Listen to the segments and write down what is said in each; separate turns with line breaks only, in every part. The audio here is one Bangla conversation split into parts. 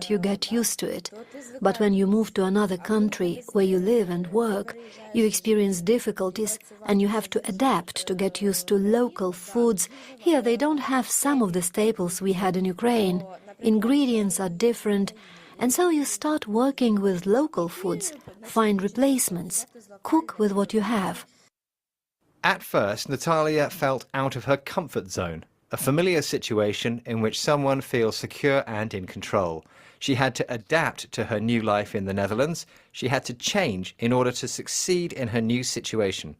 moment you get used to it. But when you move to another country where you live and work, you experience difficulties and you have to adapt to get used to local foods. Here they don't have some of the staples we had in Ukraine. Ingredients are different, and so you start working with local foods, find replacements, cook with what you have.
At first, Natalia felt out of her comfort zone, a familiar situation in which someone feels secure and in control. She had to adapt to her new life in the Netherlands. She had to change in order to succeed in her new situation.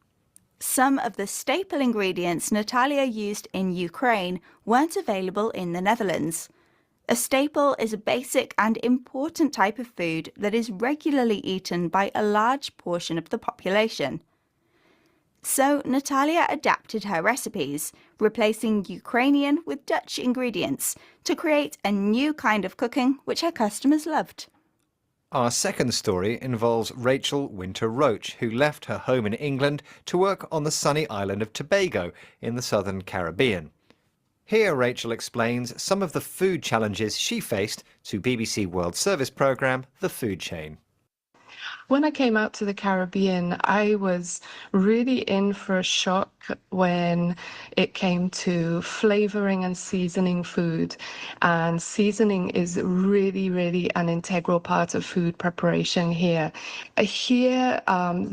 Some of the staple ingredients Natalia used in Ukraine weren't available in the Netherlands. A staple is a basic and important type of food that is regularly eaten by a large portion of the population. So Natalia adapted her recipes, replacing Ukrainian with Dutch ingredients to create a new kind of cooking which her customers loved.
Our second story involves Rachel Winter Roach, who left her home in England to work on the sunny island of Tobago in the southern Caribbean. Here Rachel explains some of the food challenges she faced to BBC World Service programme The Food Chain.
When I came out to the Caribbean, I was really in for a shock when it came to flavoring and seasoning food. And seasoning is really, really an integral part of food preparation here. Here,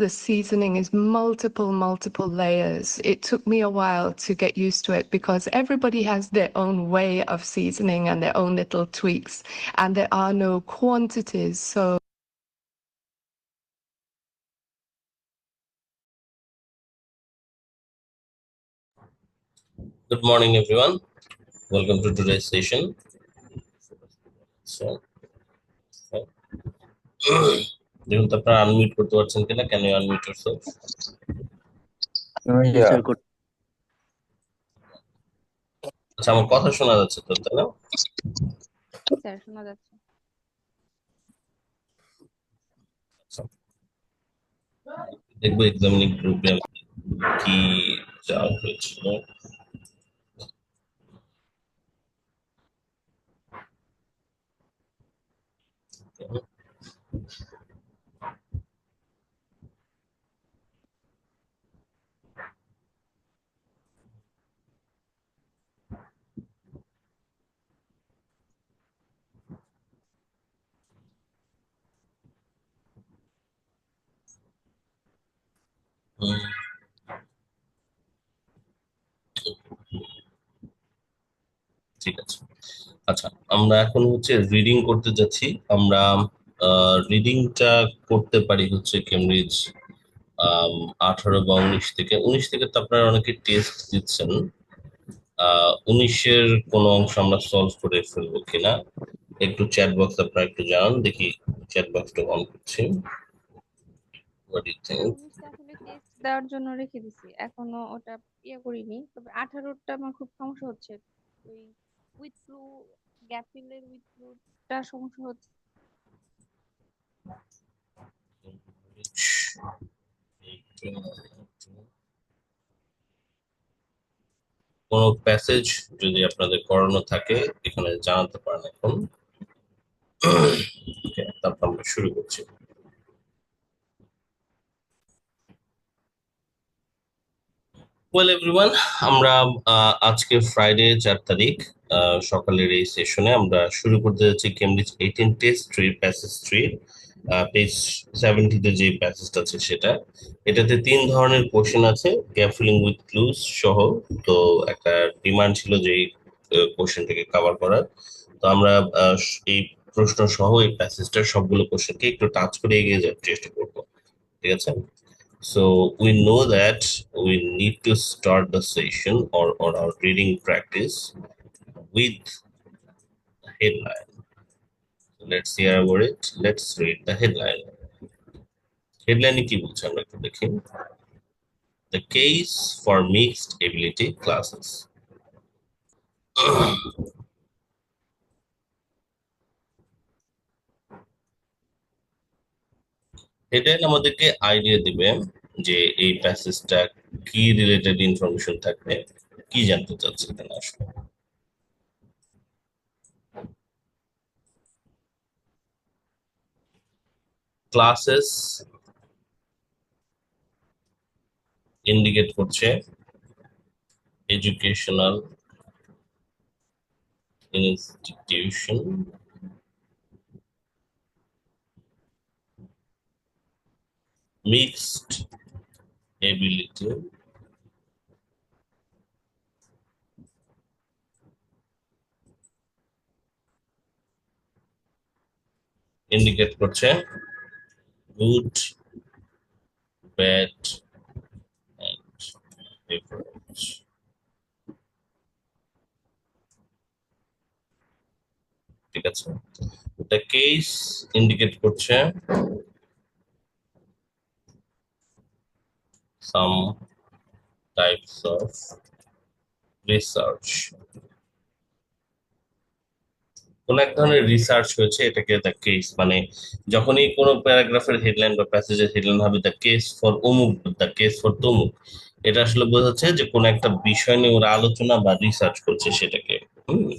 the seasoning is multiple layers. It took me a while to get used to it because everybody has their own way of seasoning and their own little tweaks, and there are no quantities. So
Good morning, everyone. Welcome to today's session. দেখুন তো আপনারা আনমিউট করতে পারছেন কিনা? Can you unmute yourself? আচ্ছা, আমার কথা শোনা যাচ্ছে তো, তাই না?
স্যার শোনা যাচ্ছে।
দেখবো এক্সামিনিং গ্রুপে কি চাওয়া হয়েছিল। ঠিক আছে, আচ্ছা আমরা এখন হচ্ছে রিডিং করতে যাচ্ছি। আমরা রিডিংটা করতে পারি হচ্ছে কেমব্রিজ 18 বা 19 থেকে তো আপনারা অনেকে টেস্ট দিচ্ছেন। 19-এর কোনো অংশ আমরা সলভ করে ফেলবো কিনা একটু চ্যাট বক্স আপনারা একটু জানান, দেখি চ্যাট বক্সটা অন করছি। What do you think?
আসলে টেস্ট দেওয়ার জন্য রেখে দিছি, এখনো ওটা করিনি। তবে 18টা আমার খুব সমস্যা হচ্ছে, ওই উইথ ফ্লু গ্যাপ ফিলের উইথ ফ্লুটা সমস্যা হচ্ছে।
কোনো প্যাসেজ যদি আপনাদের করানো থাকে এখানে জানাতে পারেন এখন। তারপর আমরা শুরু করছি। ওয়েল এভরিওয়ান, আমরা আজকে ফ্রাইডে 4 তারিখ সকালের এই সেশনে আমরা শুরু করতে যাচ্ছি কেমব্রিজ 18 টেস্ট 3 প্যাসেজ 3 পেজ 70 তে যে প্যাসেজটা আছে সেটা। এটাতে 3 ধরনের কোশ্চেন আছে, গ্যাপ ফিলিং উইথ ক্লুজ সহ। তো একটা ডিমান্ড ছিল যে এই কোশ্চেনটাকে কভার করার। তো আমরা এই প্রশ্ন সহ এই প্যাসেজটার সবগুলো কোশ্চেনকে একটু টাচ করে এগিয়ে যাওয়ার চেষ্টা করবো, ঠিক আছে? So we know that we need to start the session or our reading practice with the headline. So let's hear about it. Let's read the headline. Headline কি বলছে আমরা একটু দেখি। The case for mixed ability classes. Headline আমাদেরকে আইডিয়া দিবে যে এই প্যাসেজটা কি রিলেটেড ইনফরমেশন থাকবে, কি জানতে চাচ্ছে এখানে আসলে। ক্লাসেস ইন্ডিকেট করছে educational institution, mixed ability, indicate করছে গুড, ব্যাড এন্ড এভারেজ। ঠিক আছে, দ্য কেস ইন্ডিকেট করছে সাম টাইপস অফ রিসার্চ, কোন এক ধরনের রিসার্চ হয়েছে, এটাকে দ্য কেস মানে যখনই কোনো প্যারাগ্রাফের হেডলাইন বা প্যাসেজের হেডলাইন হবে দ্য কেস ফর অমুক, দ্য কেস ফর তমুক, এটা আসলে বোঝাচ্ছে যে কোন একটা বিষয় নিয়ে ওরা আলোচনা বা রিসার্চ করছে সেটাকে। হুম,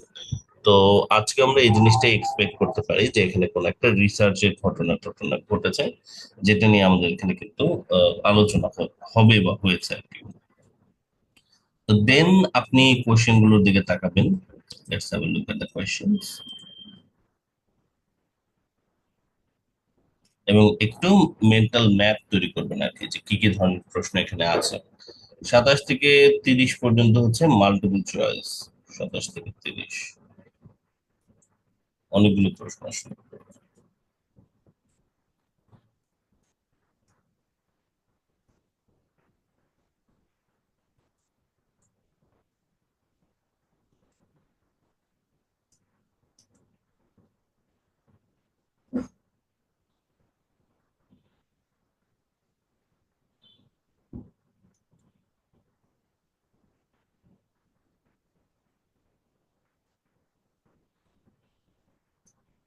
তো আজকে আমরা এই জিনিসটাই এক্সপেক্ট করতে পারি যে এখানে কোন একটা রিসার্চের ঘটনা টটনা ঘটেছে, যেটা নিয়ে আমাদের এখানে কিন্তু আলোচনা হবে বা হয়েছে আর কি। তো দেন আপনি কোশ্চেন গুলোর দিকে তাকাবেন। Let's have a look at the questions, এবং একটু মেন্টাল ম্যাপ তৈরি করবেন আর কি, যে কি কি ধরনের প্রশ্ন এখানে আছে। 27 থেকে 30 পর্যন্ত হচ্ছে মাল্টিপল চয়েস, 27 থেকে 30 অনেকগুলো প্রশ্ন আসলে।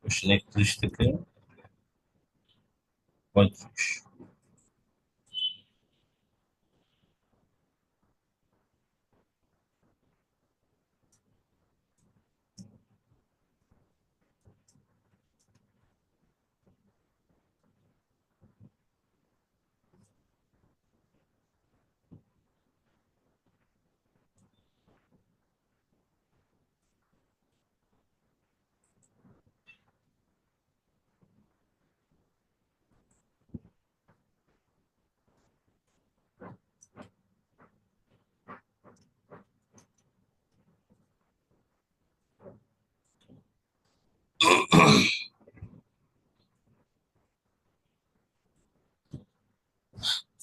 কোশ্চেন 31 থেকে 35।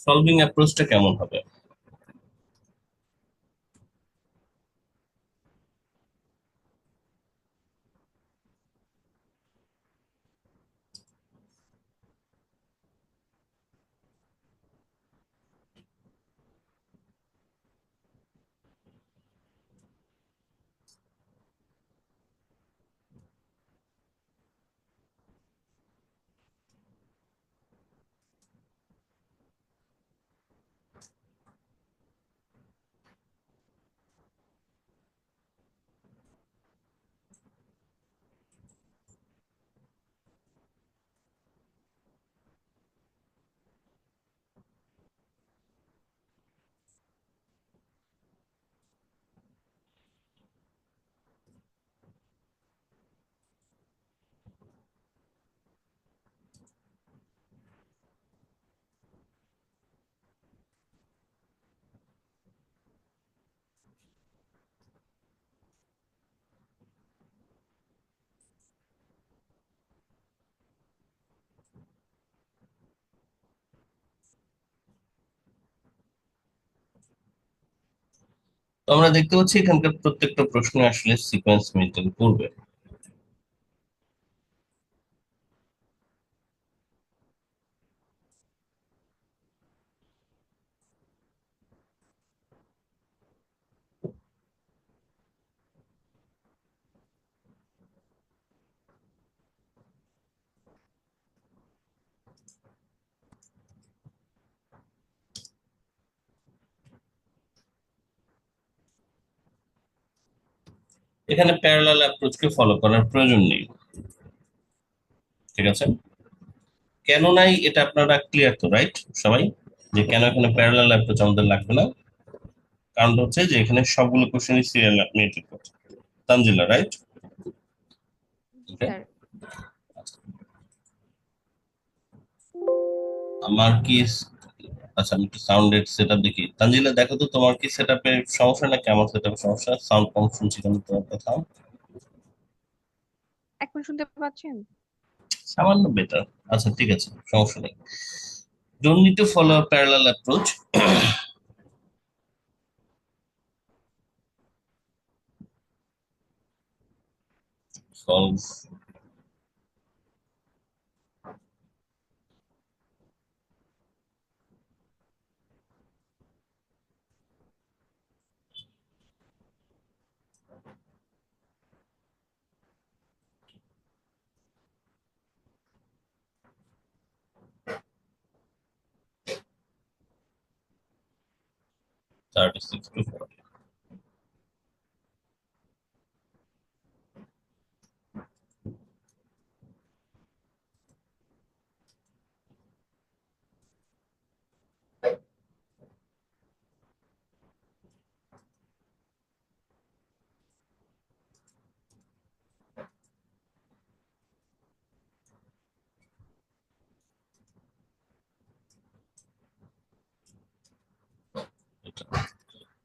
সলভিং অ্যাপ্রোচটা কেমন হবে? তো আমরা দেখতে পাচ্ছি এখানকার প্রত্যেকটা প্রশ্ন আসলে সিকোয়েন্স মেনটেন করবে। এখানে প্যারালাল অ্যাপ্রোচকে ফলো করার প্রয়োজন নেই। ঠিক আছে, কেন নাই এটা আপনারা ক্লিয়ার তো, রাইট সবাই, যে কেন এখানে প্যারালাল অ্যাপ্রোচ আমাদের লাগবে না? কারণ হচ্ছে যে এখানে সবগুলো কোশ্চেনই সিরিয়াল মেনটেন করছে। তানজিলা, রাইট?
জি
ওকে,
স্যার।
আমার কি, আচ্ছা আমি একটু সাউন্ডের সেটআপ দেখি। তানজিলা দেখো তো তোমার কি সেটআপের সমস্যা নাকি আমার সেটআপের সমস্যা? সাউন্ড কম শুনছি কেন তোমার কথা?
এখন শুনতে পাচ্ছেন?
সামান্য বেটার। আচ্ছা ঠিক আছে, সমস্যা নেই। Don't need to follow a parallel approach. Solve. Thirty six to 40.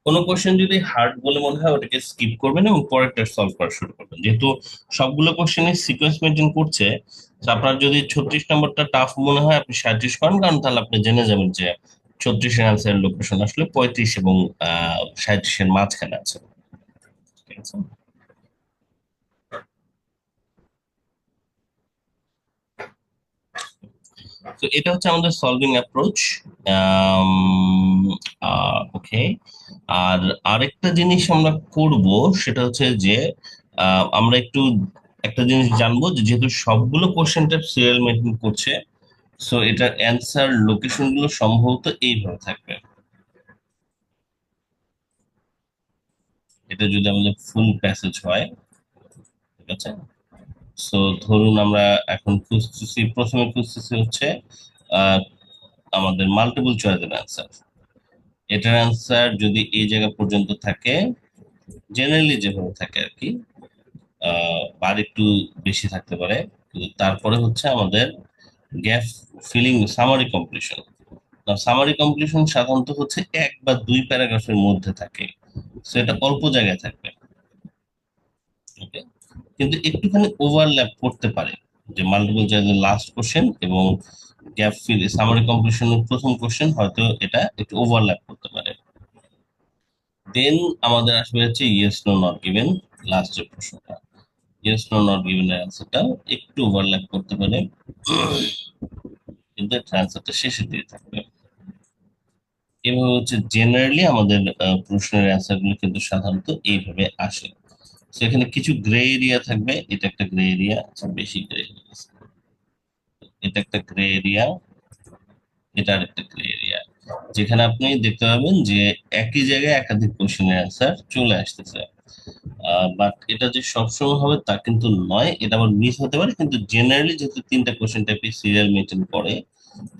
কোনো কোশ্চেন যদি হার্ড বলে মনে হয় ওটাকে স্কিপ করবেন এবং পরেরটা সলভ করা শুরু করবেন। যেহেতু সবগুলো কোশ্চেনের সিকোয়েন্স মেনটেন করছে, তো আপনার যদি 36 নম্বরটা টাফ মনে হয় আপনি 37 করেন, কারণ তাহলে আপনি জেনে যাবেন যে 36 এর আনসারের লোকেশন আসলে 35 এবং 37 এর মাঝখানে আছে। ঠিক আছে, তো এটা হচ্ছে আমাদের সলভিং অ্যাপ্রোচ। ওকে, আর আরেকটা জিনিস আমরা করব, সেটা হচ্ছে যে আমরা একটু একটা জিনিস জানবো যে যেহেতু সবগুলো কোশ্চেনটা সিরিয়াল মেনটেন করছে, সো এটার অ্যান্সার লোকেশন গুলো সম্ভবত এইভাবে থাকবে। এটা যদি আমাদের ফুল প্যাসেজ হয়, ঠিক আছে, সো ধরুন আমরা এখন খুঁজতেছি, প্রথমে খুঁজতেছি হচ্ছে আহ, আমাদের মাল্টিপল চয়েসের অ্যান্সার। এটার অ্যান্সার যদি এই জায়গা পর্যন্ত থাকে, জেনারেলি যেভাবে থাকে আর কি, বার একটু বেশি থাকতে পারে, কিন্তু তারপরে হচ্ছে আমাদের gap filling, summary completion. Summary completion সাধারণত হচ্ছে 1 বা 2 প্যারাগ্রাফের মধ্যে থাকে, সো এটা অল্প জায়গায় থাকবে। ওকে, কিন্তু একটুখানি ওভারল্যাপ করতে পারে, যে মাল্টিপল চয়েসের লাস্ট কোশ্চেন এবং গ্যাপ ফিল সামারি কমপ্লিশনের প্রথম কোশ্চেন হয়তো এটা একটু ওভারল্যাপ করতে পারে। দেন আমাদের আসবে হচ্ছে ইয়েস নো নট গিভেন, লাস্টের প্রশ্নটা। ইয়েস নো নট গিভেন এর অ্যান্সারটা একটু ওভারল্যাপ করতে পারে, কিন্তু অ্যান্সারটা শেষের দিকে থাকবে। এভাবে হচ্ছে জেনারেলি আমাদের প্রশ্নের অ্যান্সার গুলো কিন্তু সাধারণত এইভাবে আসে। তো এখানে কিছু গ্রে এরিয়া থাকবে, এটা একটা গ্রে এরিয়া, আচ্ছা বেশি গ্রে এরিয়া, এটা একটা গ্রে এরিয়া, এটা আরেকটা গ্রে এরিয়া, যেখানে আপনি দেখতে পাবেন যে একই জায়গায় একাধিক কোশ্চেনের অ্যান্সার চলে আসতেছে। বাট এটা যে সবসময় হবে তা কিন্তু নয়, এটা আবার মিস হতে পারে, কিন্তু জেনারেলি যেহেতু 3টা কোশ্চেন টাইপের সিরিয়াল মেনটেন করে,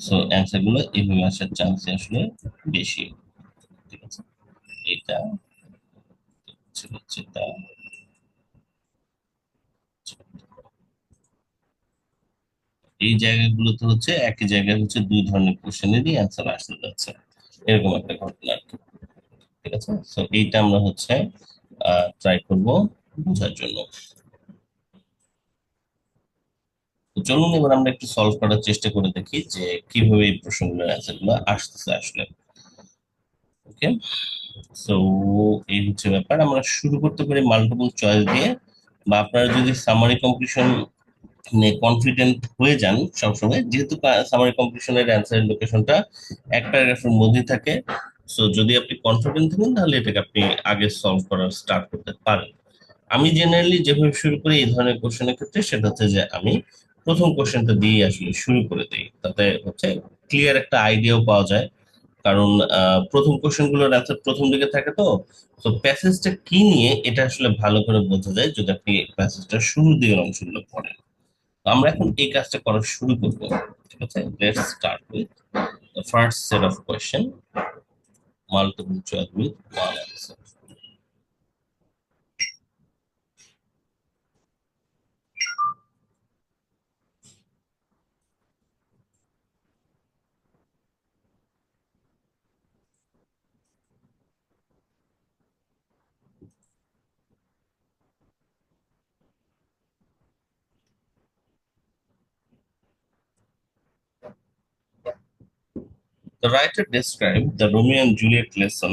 সো অ্যান্সার গুলো এভাবে আসার চান্স আসলে বেশি। ঠিক আছে, এটা ছিল হচ্ছে এটা। এই জায়গাগুলোতে হচ্ছে একই জায়গায় হচ্ছে 2 ধরনের কোশ্চেনেরই অ্যান্সার আসতে যাচ্ছে, এরকম একটা ঘটনা আর কি। ঠিক আছে, তো এইটা আমরা হচ্ছে ট্রাই করব বোঝার জন্য। তো চলুন এবার আমরা একটু সলভ করার চেষ্টা করে দেখি যে কিভাবে এই প্রশ্নগুলোর অ্যান্সার গুলো আসতেছে আসলে। ওকে, সো এই হচ্ছে ব্যাপার। আমরা শুরু করতে পারি মাল্টিপল চয়েস দিয়ে, বা আপনারা যদি সামারি কমপ্লিশন নিয়ে কনফিডেন্ট হয়ে যান সবসময়, যেহেতু সামারি কমপ্লিশনের অ্যান্সারের লোকেশনটা 1 প্যারাগ্রাফের মধ্যে থাকে, সো যদি আপনি কনফিডেন্ট থাকেন তাহলে এটাকে আপনি আগে সলভ করার স্টার্ট করতে পারেন। আমি জেনারেলি যেভাবে শুরু করি এই ধরনের কোশ্চেনের ক্ষেত্রে, সেটা হচ্ছে যে আমি প্রথম কোশ্চেনটা দিয়ে আসলে শুরু করে দিই, তাতে হচ্ছে ক্লিয়ার একটা আইডিয়াও পাওয়া যায়। কারণ প্রথম কোশ্চেন গুলোর অ্যান্সার প্রথম দিকে থাকে, তো তো প্যাসেজটা কি নিয়ে এটা আসলে ভালো করে বোঝা যায় যদি আপনি প্যাসেজটা শুরু দিকের অংশগুলো পড়েন। তো আমরা এখন এই কাজটা করা শুরু করবো। ঠিক আছে, let's start with the first set of question, multiple choice with one answer. The writer described the Romeo and Juliet lesson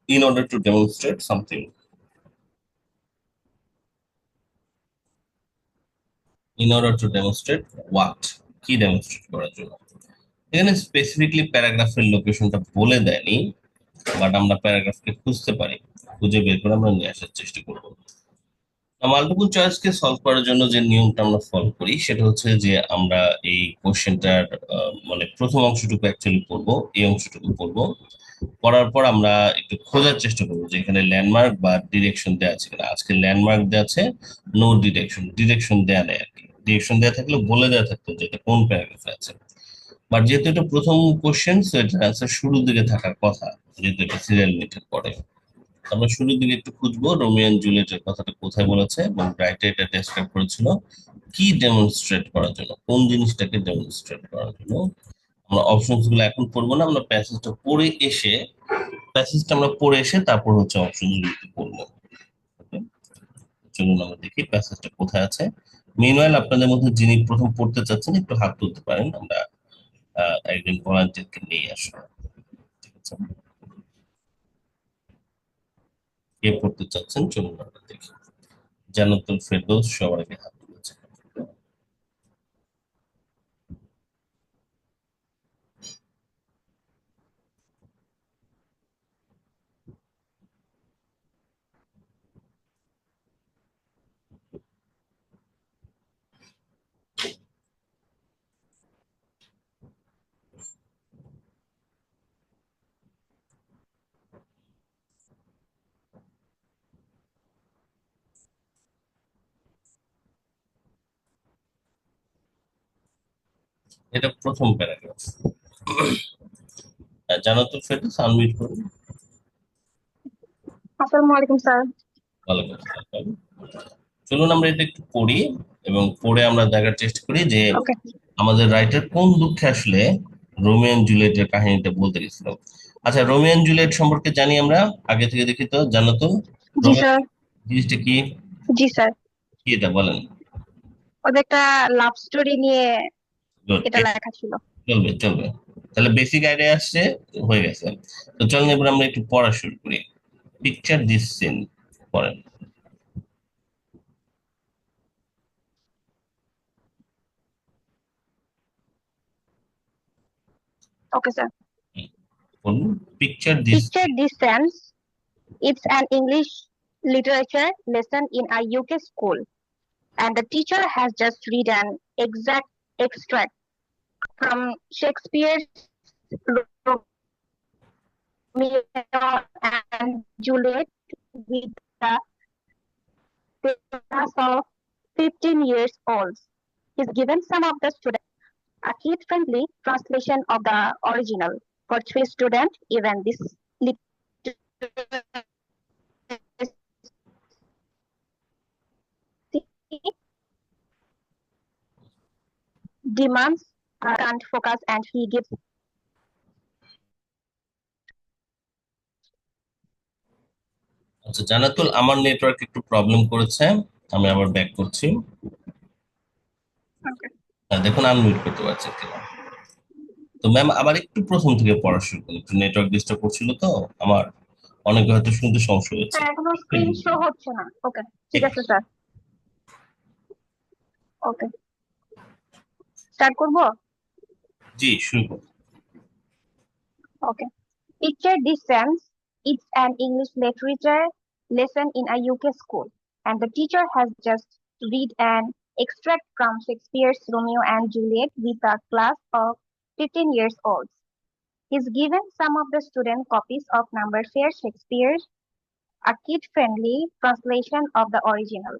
in order to demonstrate something. In order to demonstrate what? কি demonstrate করার জন্য? এখানে স্পেসিফিকলি প্যারাগ্রাফের লোকেশনটা বলে দেয়নি, বাট আমরা প্যারাগ্রাফকে খুঁজতে পারি, খুঁজে বের করে আমরা নিয়ে আসার চেষ্টা করবো। মাল্টিপল চয়েসকে সলভ করার জন্য যে নিয়মটা আমরা ফলো করি সেটা হচ্ছে যে আমরা এই কোশ্চেনটার মানে প্রথম অংশটুকু অ্যাকচুয়ালি পড়বো, এই অংশটুকু পড়বো, পড়ার পর আমরা একটু খোঁজার চেষ্টা করবো যে এখানে ল্যান্ডমার্ক বা ডিরেকশন দেওয়া আছে কিনা। আজকে ল্যান্ডমার্ক দেওয়া আছে, নো ডিরেকশন, ডিরেকশন দেওয়া নেই আর কি। ডিরেকশন দেওয়া থাকলে বলে দেওয়া থাকতো যে এটা কোন প্যারাগ্রাফে আছে, বাট যেহেতু এটা প্রথম কোশ্চেন সো এটার অ্যান্সার শুরুর দিকে থাকার কথা, যেহেতু এটা সিরিয়াল মেথড পড়ে। আমরা শুরুর দিকে একটু খুঁজবো রোমিও এন্ড জুলিয়েটের কথাটা কোথায় বলেছে এবং রাইটার এটা ডেসক্রাইব করেছিল কি ডেমনস্ট্রেট করার জন্য, কোন জিনিসটাকে ডেমনস্ট্রেট করার জন্য। আমরা অপশনস গুলো এখন পড়বো না, আমরা প্যাসেজটা পড়ে এসে তারপর হচ্ছে অপশন গুলো পড়বো। চলুন আমরা দেখি প্যাসেজটা কোথায় আছে। মিনওয়াইল আপনাদের মধ্যে যিনি প্রথম পড়তে চাচ্ছেন একটু হাত তুলতে পারেন, আমরা একজন ভলান্টিয়ারকে নিয়ে আসবো। ঠিক আছে, কে পড়তে চাচ্ছেন চলুন আমরা দেখি। জান্নাতুল ফেরদৌস সবার আগে হাত তুলেছে। এটা প্রথম প্যারাগ্রাফ। জান্নাতুল ফেরদৌস আনমিউট করুন।
আসসালামু আলাইকুম স্যার।
ওয়ালাইকুম আসসালাম। চলুন আমরা এটা একটু পড়ি এবং পড়ে আমরা দেখার চেষ্টা করি যে
ওকে
আমাদের রাইটার কোন দুঃখে আসলে রোমিও এন্ড জুলিয়েটের কাহিনীটা বলতে গেছিল। আচ্ছা, রোমিও এন্ড জুলিয়েট সম্পর্কে জানি আমরা আগে থেকে, দেখি তো জান্নাতুল
জি স্যার।
জিনিসটা কি,
জি স্যার,
কি এটা বলেন।
ওদের একটা লাভ স্টোরি নিয়ে
Good.
এটা লেখা ছিল।
চলবে চলবে, তাহলে বেসিক আইডিয়া আসছে, হয়ে গেছে। তো চলুন এবার আমরা একটু পড়া শুরু করি। পিকচার দিস সিন পড়েন।
Okay sir.
বলুন picture this.
Picture this sense. It's an English literature lesson in a UK school, and the teacher has just read an exact extract from Shakespeare's Romeo and Juliet with the class of 15 years old. He's given some of the students a kid-friendly translation of the original. For 3 students, even this demands can't focus, and he gives
আচ্ছা জান্নাতুল, আমার নেটওয়ার্ক একটু প্রবলেম করেছে, আমি আবার ব্যাক করছি। দেখুন আনমিউট করতে পারছি কিনা। তো ম্যাম আবার একটু প্রথম থেকে পড়া শুরু করুন, একটু নেটওয়ার্ক ডিস্টার্ব করছিল তো আমার, অনেকে হয়তো শুনতে সমস্যা হয়েছে।
এখনো স্ক্রিন শো হচ্ছে না। ওকে, ঠিক আছে স্যার। ওকে, স্টার্ট করব।
জি শুরু করুন।
Okay. Picture this sense. It's an English literature lesson in a UK school, and the teacher has just read an extract from Shakespeare's Romeo and Juliet with a class of 15 years old. He's given some of the student copies of Number Fair Shakespeare's, a kid-friendly translation of the original.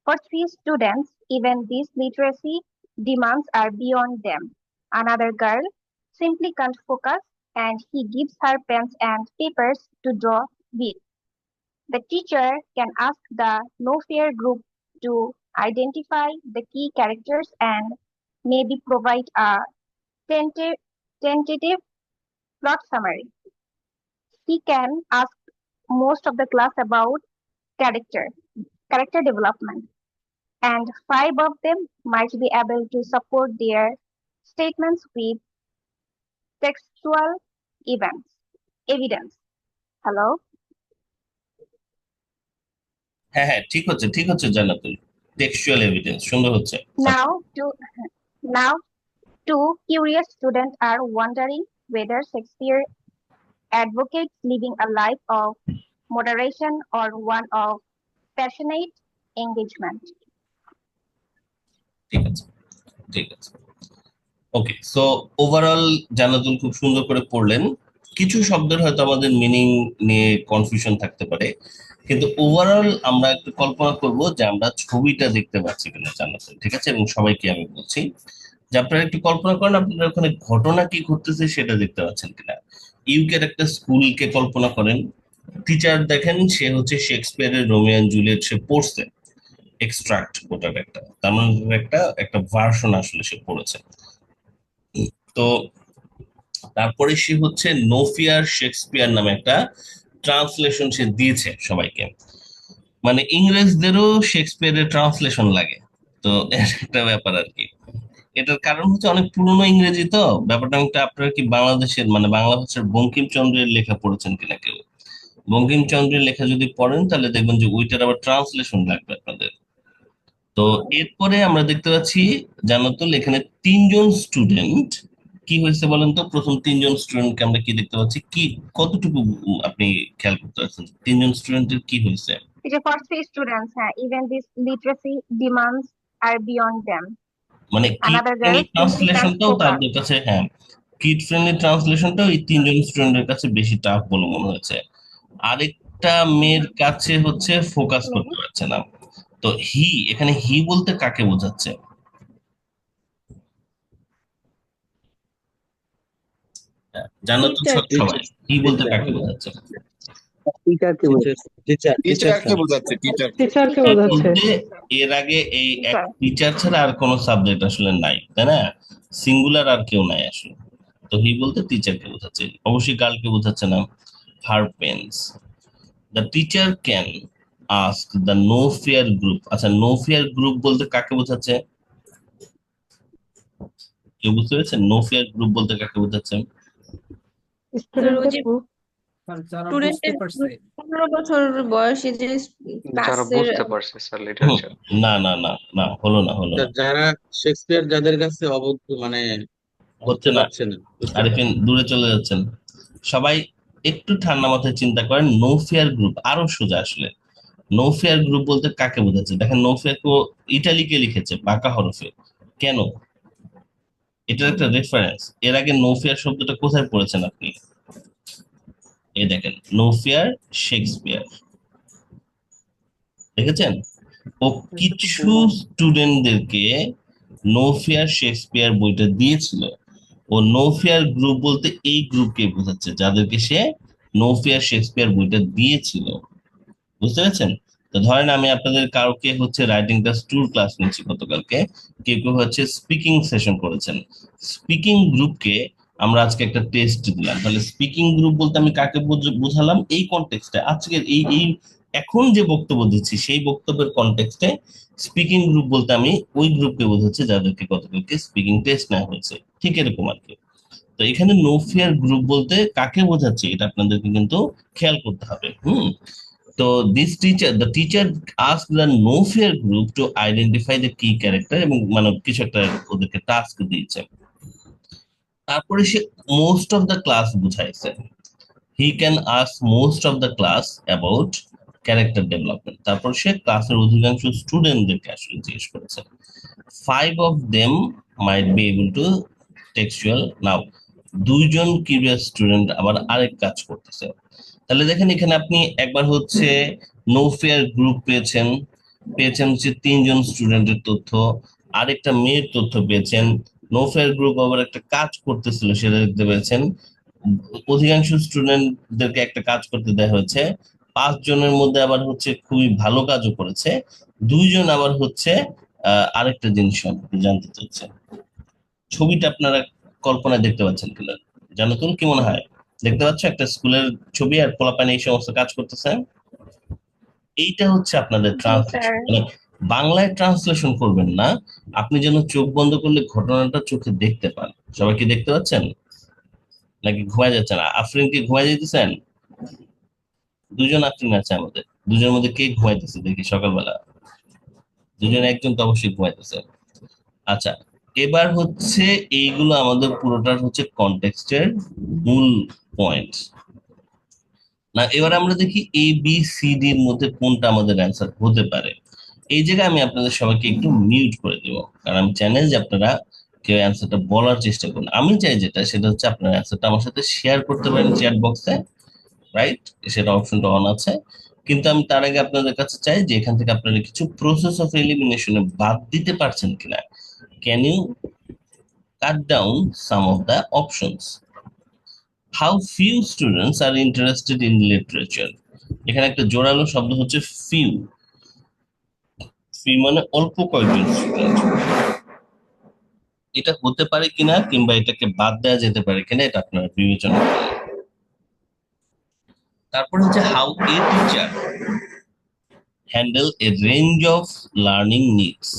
For 3 students, even this literacy demands are beyond them. Another girl simply can't focus and he gives her pens and papers to draw with. The teacher can ask the no fear group to identify the key characters and maybe provide a tenta- tentative plot summary. He can ask most of the class about character, character development, and five of them might be able to support their statements with textual events, evidence. Hello?
হ্যাঁ হ্যাঁ, ঠিক হচ্ছে জান্নাতুল। টেক্সচুয়াল এভিডেন্স সুন্দর হচ্ছে।
Now, now, two curious students are wondering whether Shakespeare advocates living a life of moderation or one of passionate engagement.
ঠিক আছে, ঠিক আছে। ওকে, সো ওভারঅল জান্নাতুল খুব সুন্দর করে পড়লেন। কিছু শব্দের হয়তো আমাদের মিনিং নিয়ে কনফিউশন থাকতে পারে, কিন্তু ওভারঅল আমরা একটু কল্পনা করব যে আমরা ছবিটা দেখতে পাচ্ছি কিনা জান্নাতুল, ঠিক আছে? এবং সবাইকে আমি বলছি যে আপনারা একটু কল্পনা করেন আপনারা ওখানে ঘটনা কি ঘটতেছে সেটা দেখতে পাচ্ছেন কিনা। ইউকের একটা স্কুলকে কল্পনা করেন, টিচার দেখেন সে হচ্ছে শেক্সপিয়ারের রোমিও এন্ড জুলিয়েট সে পড়ছে, এক্সট্রাক্ট ওটার একটা, তার মানে একটা একটা ভার্সন আসলে সে পড়েছে। তো তারপরে সে হচ্ছে নো ফিয়ার শেক্সপিয়ার নামে একটা ট্রান্সলেশন সে দিয়েছে সবাইকে, মানে ইংরেজদেরও শেক্সপিয়ারের ট্রান্সলেশন লাগে। তো এর একটা ব্যাপার আর কি। এটার কারণ হচ্ছে অনেক পুরনো ইংরেজি, তো ব্যাপারটা একটা আপনারা কি বাংলাদেশের মানে বাংলা ভাষার বঙ্কিমচন্দ্রের লেখা পড়েছেন কিনা কেউ? বঙ্কিমচন্দ্রের লেখা যদি পড়েন তাহলে দেখবেন যে ওইটার আবার ট্রান্সলেশন লাগবে আপনাদের। তো এরপরে আমরা দেখতে পাচ্ছি জান্নাতুল এখানে তিনজন স্টুডেন্ট কি হয়েছে বলেন তো? প্রথম তিনজন স্টুডেন্টকে আমরা কি দেখতে পাচ্ছি, কি কতটুকু আপনি খেয়াল করতে পারছেন তিনজন স্টুডেন্টের কি হয়েছে?
It is for three students, even these literacy demands are beyond them.
মানে kid
Another girl
friendly
simply can't
ট্রান্সলেশনটাও
focus.
তাদের কাছে, হ্যাঁ, কিড ফ্রেন্ডলি ট্রান্সলেশনটাও এই তিনজন স্টুডেন্টের কাছে বেশি টাফ বলে মনে হয়েছে। আরেকটা মেয়ের কাছে হচ্ছে ফোকাস করতে পারছে না। তো হি, এখানে হি বলতে কাকে বোঝাচ্ছে? জান্নাতুল সবাই হি বলতে কাকে বোঝাচ্ছে?
টিচারকে বোঝাচ্ছে।
টিচারকে বোঝাচ্ছে, টিচার।
টিচারকে
টিচার
বোঝাচ্ছে।
বলতে এর আগে এই এক টিচার ছাড়া আর কোনো সাবজেক্ট আসলে নাই, তাই না? সিঙ্গুলার আর কেউ নাই আসলে। তো হি বলতে টিচারকে বোঝাচ্ছে, অবশ্যই গার্লকে বোঝাচ্ছে না। Her pens, the teacher can ask the no fear group. আচ্ছা, নো ফিয়ার গ্রুপ বলতে কাকে বোঝাচ্ছে? কেউ বুঝতে পেরেছেন নো ফিয়ার গ্রুপ বলতে কাকে বোঝাচ্ছে?
স্টুডেন্টের গ্রুপ।
স্টুডেন্টের 15 বছর বয়সী যে
যারা
ক্লাসের
বুঝতে পারছে স্যার লিটারেচার।
না না না না, হলো না।
যারা শেক্সপিয়ার যাদের কাছে অবগত মানে
হচ্ছে
বুঝতে
না।
পারছে না।
আরিফিন দূরে চলে যাচ্ছেন। সবাই একটু ঠান্ডা মাথায় চিন্তা করেন, নো ফিয়ার গ্রুপ আরো সোজা আসলে। নো ফিয়ার গ্রুপ বলতে কাকে বোঝাচ্ছে? দেখেন নো ফিয়ার কো ইটালিকে লিখেছে বাঁকা হরফে, কেন? এটার একটা রেফারেন্স। এর আগে নো ফিয়ার শব্দটা কোথায় পড়েছেন আপনি? এই দেখেন, নো ফিয়ার শেক্সপিয়ার, দেখেছেন? ও কিছু স্টুডেন্টদেরকে নো ফিয়ার শেক্সপিয়ার বইটা দিয়েছিল। ও নো ফিয়ার গ্রুপ বলতে এই গ্রুপকে বোঝাচ্ছে যাদেরকে সে নো ফিয়ার শেক্সপিয়ার বইটা দিয়েছিল, বুঝতে পেরেছেন? তো ধরেন আমি আপনাদের কাউকে হচ্ছে রাইটিং ক্লাস 2 ক্লাস নিচ্ছি গতকালকে, কেউ কেউ হচ্ছে স্পিকিং সেশন করেছেন। স্পিকিং গ্রুপকে আমরা আজকে একটা টেস্ট দিলাম, তাহলে স্পিকিং গ্রুপ বলতে আমি কাকে বোঝালাম এই কনটেক্সটে, আজকের এই এই এখন যে বক্তব্য দিচ্ছি সেই বক্তব্যের কনটেক্সটে স্পিকিং গ্রুপ বলতে আমি ওই গ্রুপকে বোঝাচ্ছি যাদেরকে গতকালকে স্পিকিং টেস্ট নেওয়া হয়েছে, ঠিক এরকম আর কি। তো এখানে নো ফিয়ার গ্রুপ বলতে কাকে বোঝাচ্ছে এটা আপনাদেরকে কিন্তু খেয়াল করতে হবে। তো the teacher asked the no fear group to identify the key character, এবং মানে কিছু একটা ওদেরকে টাস্ক দিয়েছে। তারপরে সে মোস্ট অফ দ্য ক্লাস বুঝাইছে, he can ask most of the class about character development. তারপর সে ক্লাসের অধিকাংশ স্টুডেন্টদেরকে আসলে জিজ্ঞেস করেছে। 5 of them might be able to textual now, দুইজন কিউরিয়াস স্টুডেন্ট আবার আরেক কাজ করতেছে। তাহলে দেখেন এখানে আপনি একবার হচ্ছে নো ফেয়ার গ্রুপ পেয়েছেন হচ্ছে তিনজন স্টুডেন্টের তথ্য, আরেকটা মেয়ের তথ্য পেয়েছেন, নোফের গ্রুপ আবার একটা কাজ করতেছিল সেটা দেখতে পেয়েছেন। অধিকাংশ স্টুডেন্টদেরকে একটা কাজ করতে দেওয়া হয়েছে, 5 জনের মধ্যে আবার হচ্ছে খুবই ভালো কাজও করেছে, 2 জন আবার হচ্ছে আরেকটা জিনিস সম্পর্কে জানতে চাচ্ছে। ছবিটা আপনারা কল্পনায় দেখতে পাচ্ছেন কিনা জানো তো, কি মনে হয়? দেখতে পাচ্ছ একটা স্কুলের ছবি আর পোলাপান এই সমস্ত কাজ করতেছে। এইটা হচ্ছে আপনাদের
জি
ট্রান্সলেশন,
স্যার।
মানে বাংলায় ট্রান্সলেশন করবেন না, আপনি যেন চোখ বন্ধ করলে ঘটনাটা চোখে দেখতে পান। সবাই কি দেখতে পাচ্ছেন নাকি ঘুমায় যাচ্ছেন? আফরিন কি ঘুমায় যেতেছেন? 2 জন আফরিন আছে আমাদের, 2 জনের মধ্যে কে ঘুমাইতেছে দেখি সকালবেলা? 2 জন, একজন তো অবশ্যই ঘুমাইতেছে। আচ্ছা, এবার হচ্ছে এইগুলো আমাদের পুরোটার হচ্ছে কনটেক্সটের মূল পয়েন্ট না। এবার আমরা দেখি এ বি সি ডি এর মধ্যে কোনটা আমাদের অ্যান্সার হতে পারে। এই জায়গায় আমি আপনাদের সবাইকে একটু মিউট করে দেবো, কারণ আমি চাই না যে আপনারা কেউ অ্যান্সারটা বলার চেষ্টা করুন। আমি চাই যেটা সেটা হচ্ছে আপনার অ্যান্সারটা আমার সাথে শেয়ার করতে পারেন চ্যাট বক্সে, রাইট? সেটা অপশনটা অন আছে। কিন্তু আমি তার আগে আপনাদের কাছে চাই যে এখান থেকে আপনারা কিছু প্রসেস অফ এলিমিনেশনে বাদ দিতে পারছেন কিনা। Can you cut down some of the options? How few students are interested in literature. এখানে একটা জোরালো শব্দ হচ্ছে ফিউ। ফিউ মানে অল্প কয়েকজন স্টুডেন্ট। এটা হতে পারে কিনা কিংবা এটাকে বাদ দেওয়া যেতে পারে কিনা এটা আপনারা বিবেচনা করুন। তারপর হচ্ছে how A teacher handle a range of learning needs.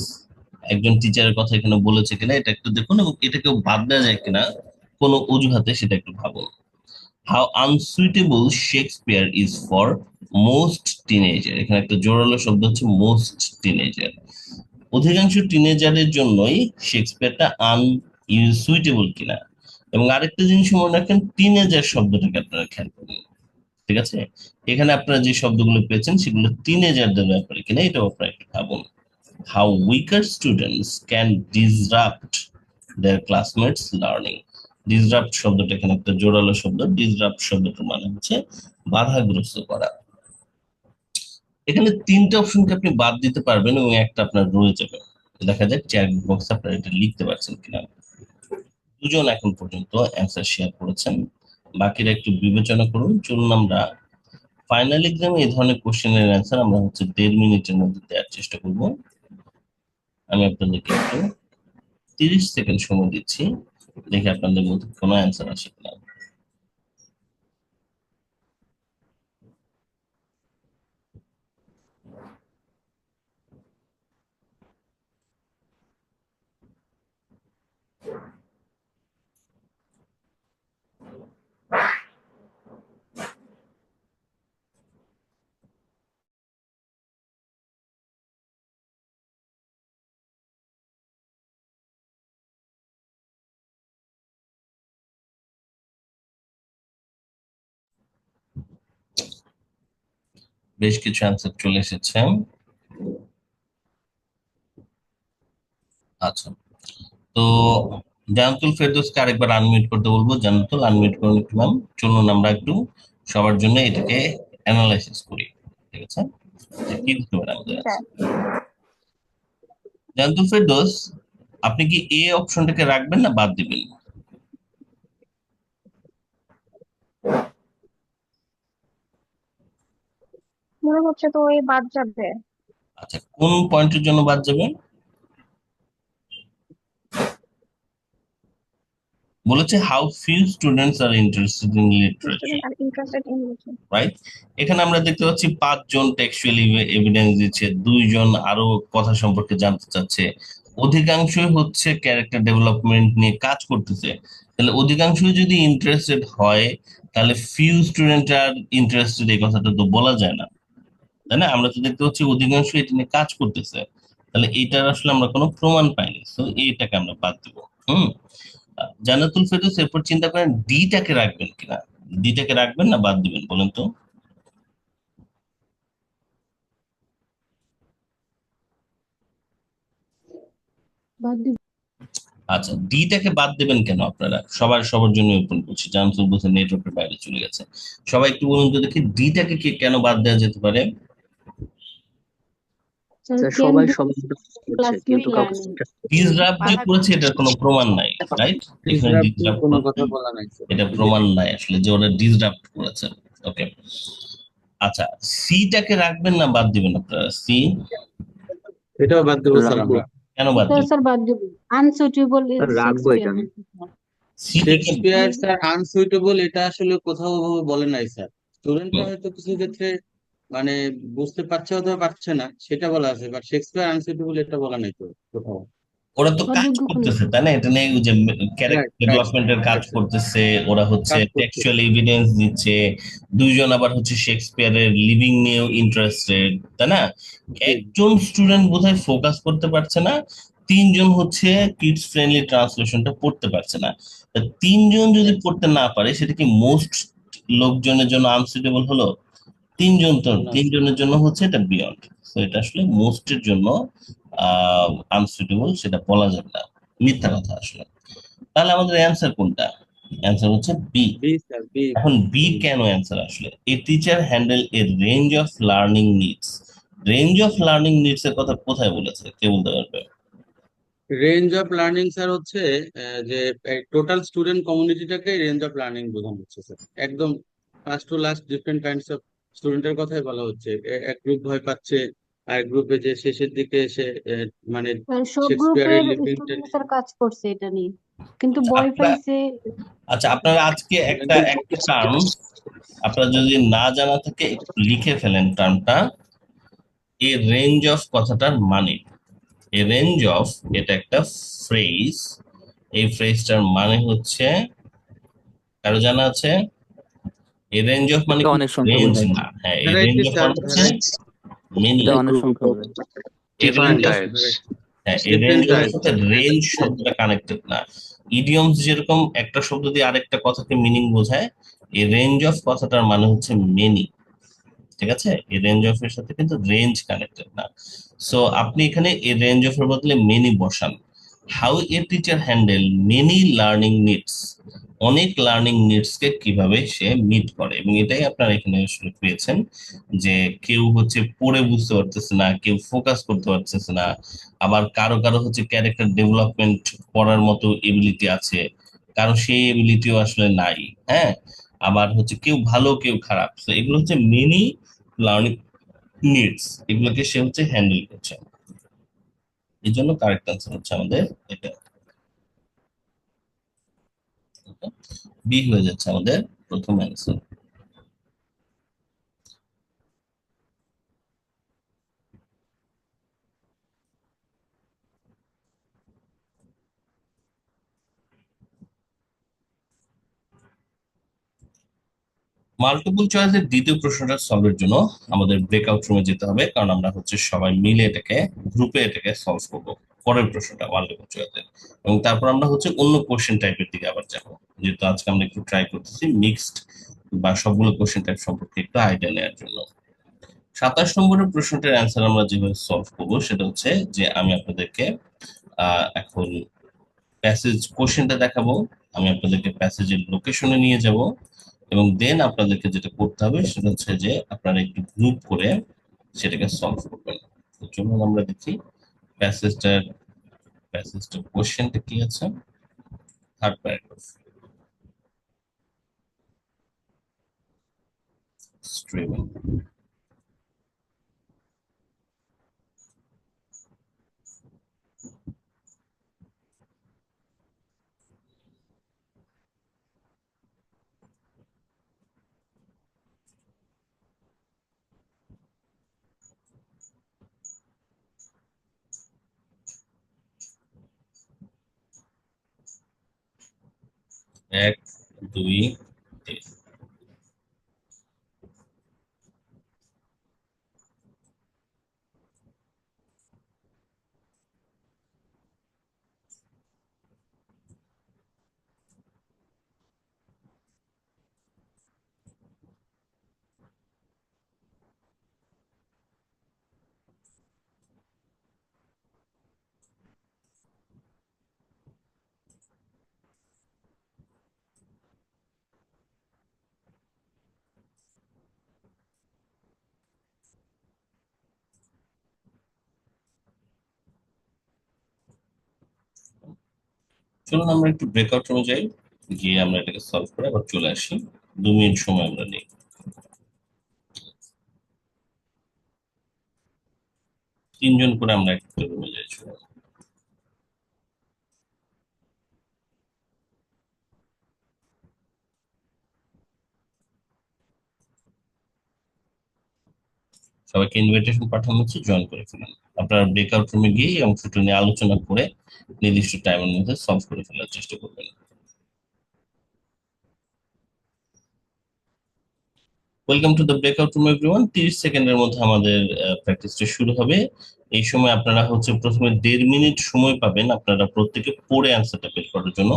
একজন টিচারের কথা এখানে বলেছে কিনা এটা একটু দেখুন, এবং এটাকেও বাদ দেওয়া যায় কিনা কোনো অজুহাতে সেটা একটু ভাবুন। How unsuitable Shakespeare is for most teenager. এখানে একটা জোরালো শব্দ হচ্ছে মোস্ট টিনেজার। অধিকাংশ টিনেজারের জন্যই শেক্সপিয়ারটা আনসুইটেবল কিনা। এবং আরেকটা জিনিস মনে রাখেন, টিনেজার শব্দটাকে আপনারা খেয়াল করুন, ঠিক আছে? এখানে আপনারা যে শব্দগুলো পেয়েছেন সেগুলো টিনেজারদের ব্যাপারে কিনা এটাও আপনারা একটু ভাবুন। How weaker students can disrupt their classmates learning. Disrupt শব্দটা এখানে একটা জোরালো শব্দ। ডিসরাপ্ট শব্দটার মানে হচ্ছে বাধাগ্রস্ত করা। এখানে 3টে অপশনকে আপনি বাদ দিতে পারবেন এবং একটা আপনার রয়ে যাবে। দেখা যাক চ্যাট বক্সে আপনারা এটা লিখতে পারছেন কিনা। 2 জন এখন পর্যন্ত অ্যান্সার শেয়ার করেছেন, বাকিরা একটু বিবেচনা করুন। চলুন আমরা ফাইনাল এক্সামে এই ধরনের কোশ্চেনের অ্যান্সার আমরা হচ্ছে 1.5 মিনিটের মধ্যে দেওয়ার চেষ্টা করব। আমি আপনাদেরকে একটু 30 সেকেন্ড সময় দিচ্ছি, দেখি আপনাদের মধ্যে কোনো অ্যান্সার আসে কিনা। বেশ কিছু অ্যান্সার চলে এসেছে। আচ্ছা, তো জান্নাতুল ফেরদৌসকে আরেকবার আনমিউট করতে বলবো। জান্নাতুল আনমিউট করুন একটু ম্যাম। চলুন আমরা একটু সবার জন্য এটাকে অ্যানালাইসিস করি, ঠিক আছে? যে কি হতে পারে আমাদের
জি স্যার।
জান্নাতুল ফেরদৌস, আপনি কি এ অপশনটাকে রাখবেন না বাদ দিবেন?
মনে হচ্ছে তো এই বাদ যাবে।
আচ্ছা, কোন পয়েন্টের জন্য বাদ যাবে? বলেছে how few students are interested in literature,
student R interested in literature.
Right? এখানে আমরা দেখতে পাচ্ছি 5 জন টেক্সচুয়াল এভিডেন্স দিচ্ছে, 2 জন আরো কথা সম্পর্কে জানতে চাচ্ছে, অধিকাংশই হচ্ছে ক্যারেক্টার ডেভেলপমেন্ট নিয়ে কাজ করতেছে। তাহলে অধিকাংশই যদি ইন্টারেস্টেড হয় তাহলে ফিউ স্টুডেন্ট আর ইন্টারেস্টেড এই কথাটা তো বলা যায় না, তাই না? আমরা তো দেখতে পাচ্ছি অধিকাংশ এটা নিয়ে কাজ করতেছে, তাহলে এটার আসলে আমরা কোনো প্রমাণ পাইনি, তো এইটাকে আমরা বাদ দেবো। জান্নাতুল ফেরদৌস এরপর চিন্তা করেন ডিটাকে রাখবেন কিনা। ডিটাকে রাখবেন না বাদ দিবেন বলেন তো? আচ্ছা, ডিটাকে বাদ দেবেন কেন আপনারা? সবার জন্য ওপেন করছি, জান্নাতুল বলছে নেটওয়ার্কের বাইরে চলে গেছে। সবাই একটু বলুন তো দেখি ডিটাকে কেন বাদ দেওয়া যেতে পারে?
স্যার
can
সবাই
do
সবার মতো করছে
classroom
কিন্তু কাউকে
learning.
ডিসরাপ্ট যে করেছে এটার কোনো প্রমাণ নাই, রাইট? এখানে
ডিসরাপ্টিভ
ডিসরাপ্ট
কোনো কথা বলা নাই স্যার।
এটা প্রমাণ নাই আসলে যে ওরা ডিসরাপ্ট করেছে। ওকে, আচ্ছা, সিটাকে রাখবেন না বাদ দিবেন আপনারা? সি
এটাও বাদ দেবো স্যার
রাখবো
আমরা।
কেন বাদ দিবেন?
Sir, but unsuitable is
sir রাখবো
Shakespeare.
এটা আমি।
সিটাকে
শেক্সপিয়ার স্যার আনসুইটেবল এটা আসলে কোথাও ওভাবে বলে নাই স্যার। স্টুডেন্টরা হয়তো কিছু ক্ষেত্রে মানে বুঝতে পারছে অথবা পারছে না সেটা বলা আছে, বাট শেক্সপিয়ার আনসুইটেবল এটা বলা নাই তো কোথাও।
ওরা তো কাজ
অযোগ্য কোনো
করতেছে তাই না? এটা নিয়ে ওই যে ক্যারেক্টার
রাইট রাইট
ডেভেলপমেন্টের কাজ
রাইট
করতেছে, ওরা হচ্ছে
কাজ করছে।
টেক্সচুয়াল এভিডেন্স দিচ্ছে, দুইজন আবার হচ্ছে শেক্সপিয়ারের লিভিং নিয়েও ইন্টারেস্টেড, তাই না?
জি
একজন স্টুডেন্ট বোধহয় ফোকাস করতে পারছে না, তিনজন হচ্ছে কিডস ফ্রেন্ডলি ট্রান্সলেশনটা পড়তে পারছে না। তা তিনজন যদি পড়তে না পারে সেটা কি মোস্ট লোকজনের জন্য আনসুটেবল হলো? তিনজন তো,
না
তিনজনের জন্য হচ্ছে এটা বিয়ন্ড। তো এটা আসলে মোস্টের জন্য আনসুটেবল সেটা বলা যাবে না, মিথ্যা কথা আসলে। তাহলে আমাদের অ্যান্সার কোনটা? অ্যান্সার হচ্ছে বি।
B sir B.
এখন বি কেন অ্যান্সার আসলে? A teacher handle a range of learning needs. Range of learning needs এর কথা কোথায় বলেছে, কে বলতে পারবে?
রেঞ্জ অফ লার্নিং স্যার হচ্ছে যে টোটাল স্টুডেন্ট কমিউনিটিটাকে রেঞ্জ অফ লার্নিং বোঝানো হচ্ছে স্যার। একদম first to last different kinds of স্টুডেন্টের কথাই বলা হচ্ছে। এক গ্রুপ ভয় পাচ্ছে, আর গ্রুপে যে শেষের দিকে এসে মানে
সব
শেক্সপিয়ারের
গ্রুপের
লিভিংটা
স্টুডেন্ট স্যার কাজ করছে এটা নিয়ে, কিন্তু
আচ্ছা,
ভয়
আপনারা
পাইছে।
আচ্ছা আপনারা আজকে একটা একটা টার্ম আপনারা যদি না জানা থাকে একটু লিখে ফেলেন টার্মটা। এ রেঞ্জ অফ কথাটার মানে, এ রেঞ্জ অফ এটা একটা ফ্রেজ, এই ফ্রেজটার মানে হচ্ছে, কারো জানা আছে? এ রেঞ্জ অফ মানে
এটা
কি?
অনেক সংখ্যা
রেঞ্জ
বোঝায়।
না, হ্যাঁ, a range
variety
of
sir
মানে হচ্ছে
ভ্যারাইটি
মেনি।
এটা অনেক সংখ্যা বোঝায়।
A range
different
of,
types.
হ্যাঁ, এ রেঞ্জ
ডিফারেন্ট
অফের
টাইপস।
সাথে রেঞ্জ শব্দটা কানেক্টেড না। ইডিয়মস যেরকম একটা শব্দ দিয়ে আরেকটা কথাকে মিনিং বোঝায়, এ রেঞ্জ অফ কথাটার মানে হচ্ছে মেনি। ঠিক আছে, এই রেঞ্জ অফ এর সাথে কিন্তু রেঞ্জ কানেক্টেড না। সো আপনি এখানে এই রেঞ্জ অফ এর বদলে মেনি বসান। How A teacher handle many learning needs, অনেক লার্নিং নিডস কে কিভাবে সে মিট করে, এবং এটাই আপনারা এখানে আসলে পেয়েছেন যে কেউ হচ্ছে পড়ে বুঝতে পারতেছে না, কেউ ফোকাস করতে পারতেছে না, আবার কারো কারো হচ্ছে ক্যারেক্টার ডেভেলপমেন্ট করার মতো এবিলিটি আছে, কারো সেই এবিলিটিও আসলে নাই। হ্যাঁ, আবার হচ্ছে কেউ ভালো কেউ খারাপ। তো এগুলো হচ্ছে মেনি লার্নিং নিডস, এগুলোকে সে হচ্ছে হ্যান্ডেল করছে। এই জন্য কারেক্ট আনসার হচ্ছে আমাদের এটা, বি হয়ে যাচ্ছে আমাদের প্রথম অ্যান্সার। মাল্টিপল চয়েসের দ্বিতীয় প্রশ্নটা সলভের জন্য আমাদের ব্রেকআউট রুমে যেতে হবে, কারণ আমরা হচ্ছে সবাই মিলে এটাকে গ্রুপে এটাকে সলভ করবো পরের প্রশ্নটা মাল্টিপল চয়েসের, এবং তারপর আমরা হচ্ছে অন্য কোশ্চেন টাইপের দিকে আবার যাবো, যেহেতু আজকে আমরা একটু ট্রাই করতেছি মিক্সড বা সবগুলো কোশ্চেন টাইপ সম্পর্কে একটু আইডিয়া নেওয়ার জন্য। 27 নম্বরের প্রশ্নটার অ্যান্সার আমরা যেভাবে সলভ করবো সেটা হচ্ছে যে আমি আপনাদেরকে এখন প্যাসেজ কোশ্চেনটা দেখাবো, আমি আপনাদেরকে প্যাসেজের লোকেশনে নিয়ে যাব, এবং দেন আপনাদেরকে যেটা করতে হবে সেটা হচ্ছে যে আপনারা একটু গ্রুপ করে সেটাকে সলভ করবেন। তো চলুন আমরা দেখি প্যাসেজটার প্যাসেজটার কোশ্চেনটা কি আছে। Third paragraph, streaming. এক, দুই, তিন। চলুন আমরা একটু ব্রেকআউট রুমে যাই, গিয়ে আমরা এটাকে সলভ করে আবার চলে আসি। 2 মিনিট সময় আমরা নিই। 3 জন করে আমরা একটা রুমে যাই। চলুন। সবাইকে ইনভিটেশন পাঠানো হচ্ছে, জয়েন করে ফেলেন। আপনারা ব্রেকআউট রুমে গিয়ে এই অংশটা নিয়ে আলোচনা করে নির্দিষ্ট টাইমের মধ্যে সলভ করে ফেলার চেষ্টা করবেন। Welcome to the breakout room everyone. 30 সেকেন্ডের মধ্যে আমাদের প্র্যাকটিসটা শুরু হবে। এই সময় আপনারা হচ্ছে প্রথমে 1.5 মিনিট সময় পাবেন আপনারা প্রত্যেকে পড়ে অ্যান্সারটা বের করার জন্য।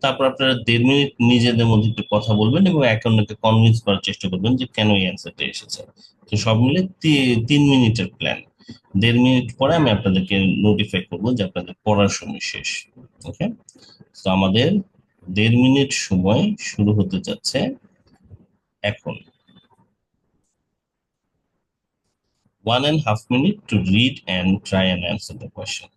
তারপর আপনারা 1.5 মিনিট নিজেদের মধ্যে একটু কথা বলবেন এবং একে অন্যকে কনভিন্স করার চেষ্টা করবেন যে কেন এই অ্যান্সারটা এসেছে। তো সব মিলে 3 মিনিটের প্ল্যান। 1.5 মিনিট পরে আমি আপনাদেরকে নোটিফাই করবো যে আপনাদের পড়ার সময় শেষ। ওকে, তো আমাদের 1.5 মিনিট সময় শুরু হতে যাচ্ছে এখন। 1.5 minute to read and try and answer the question.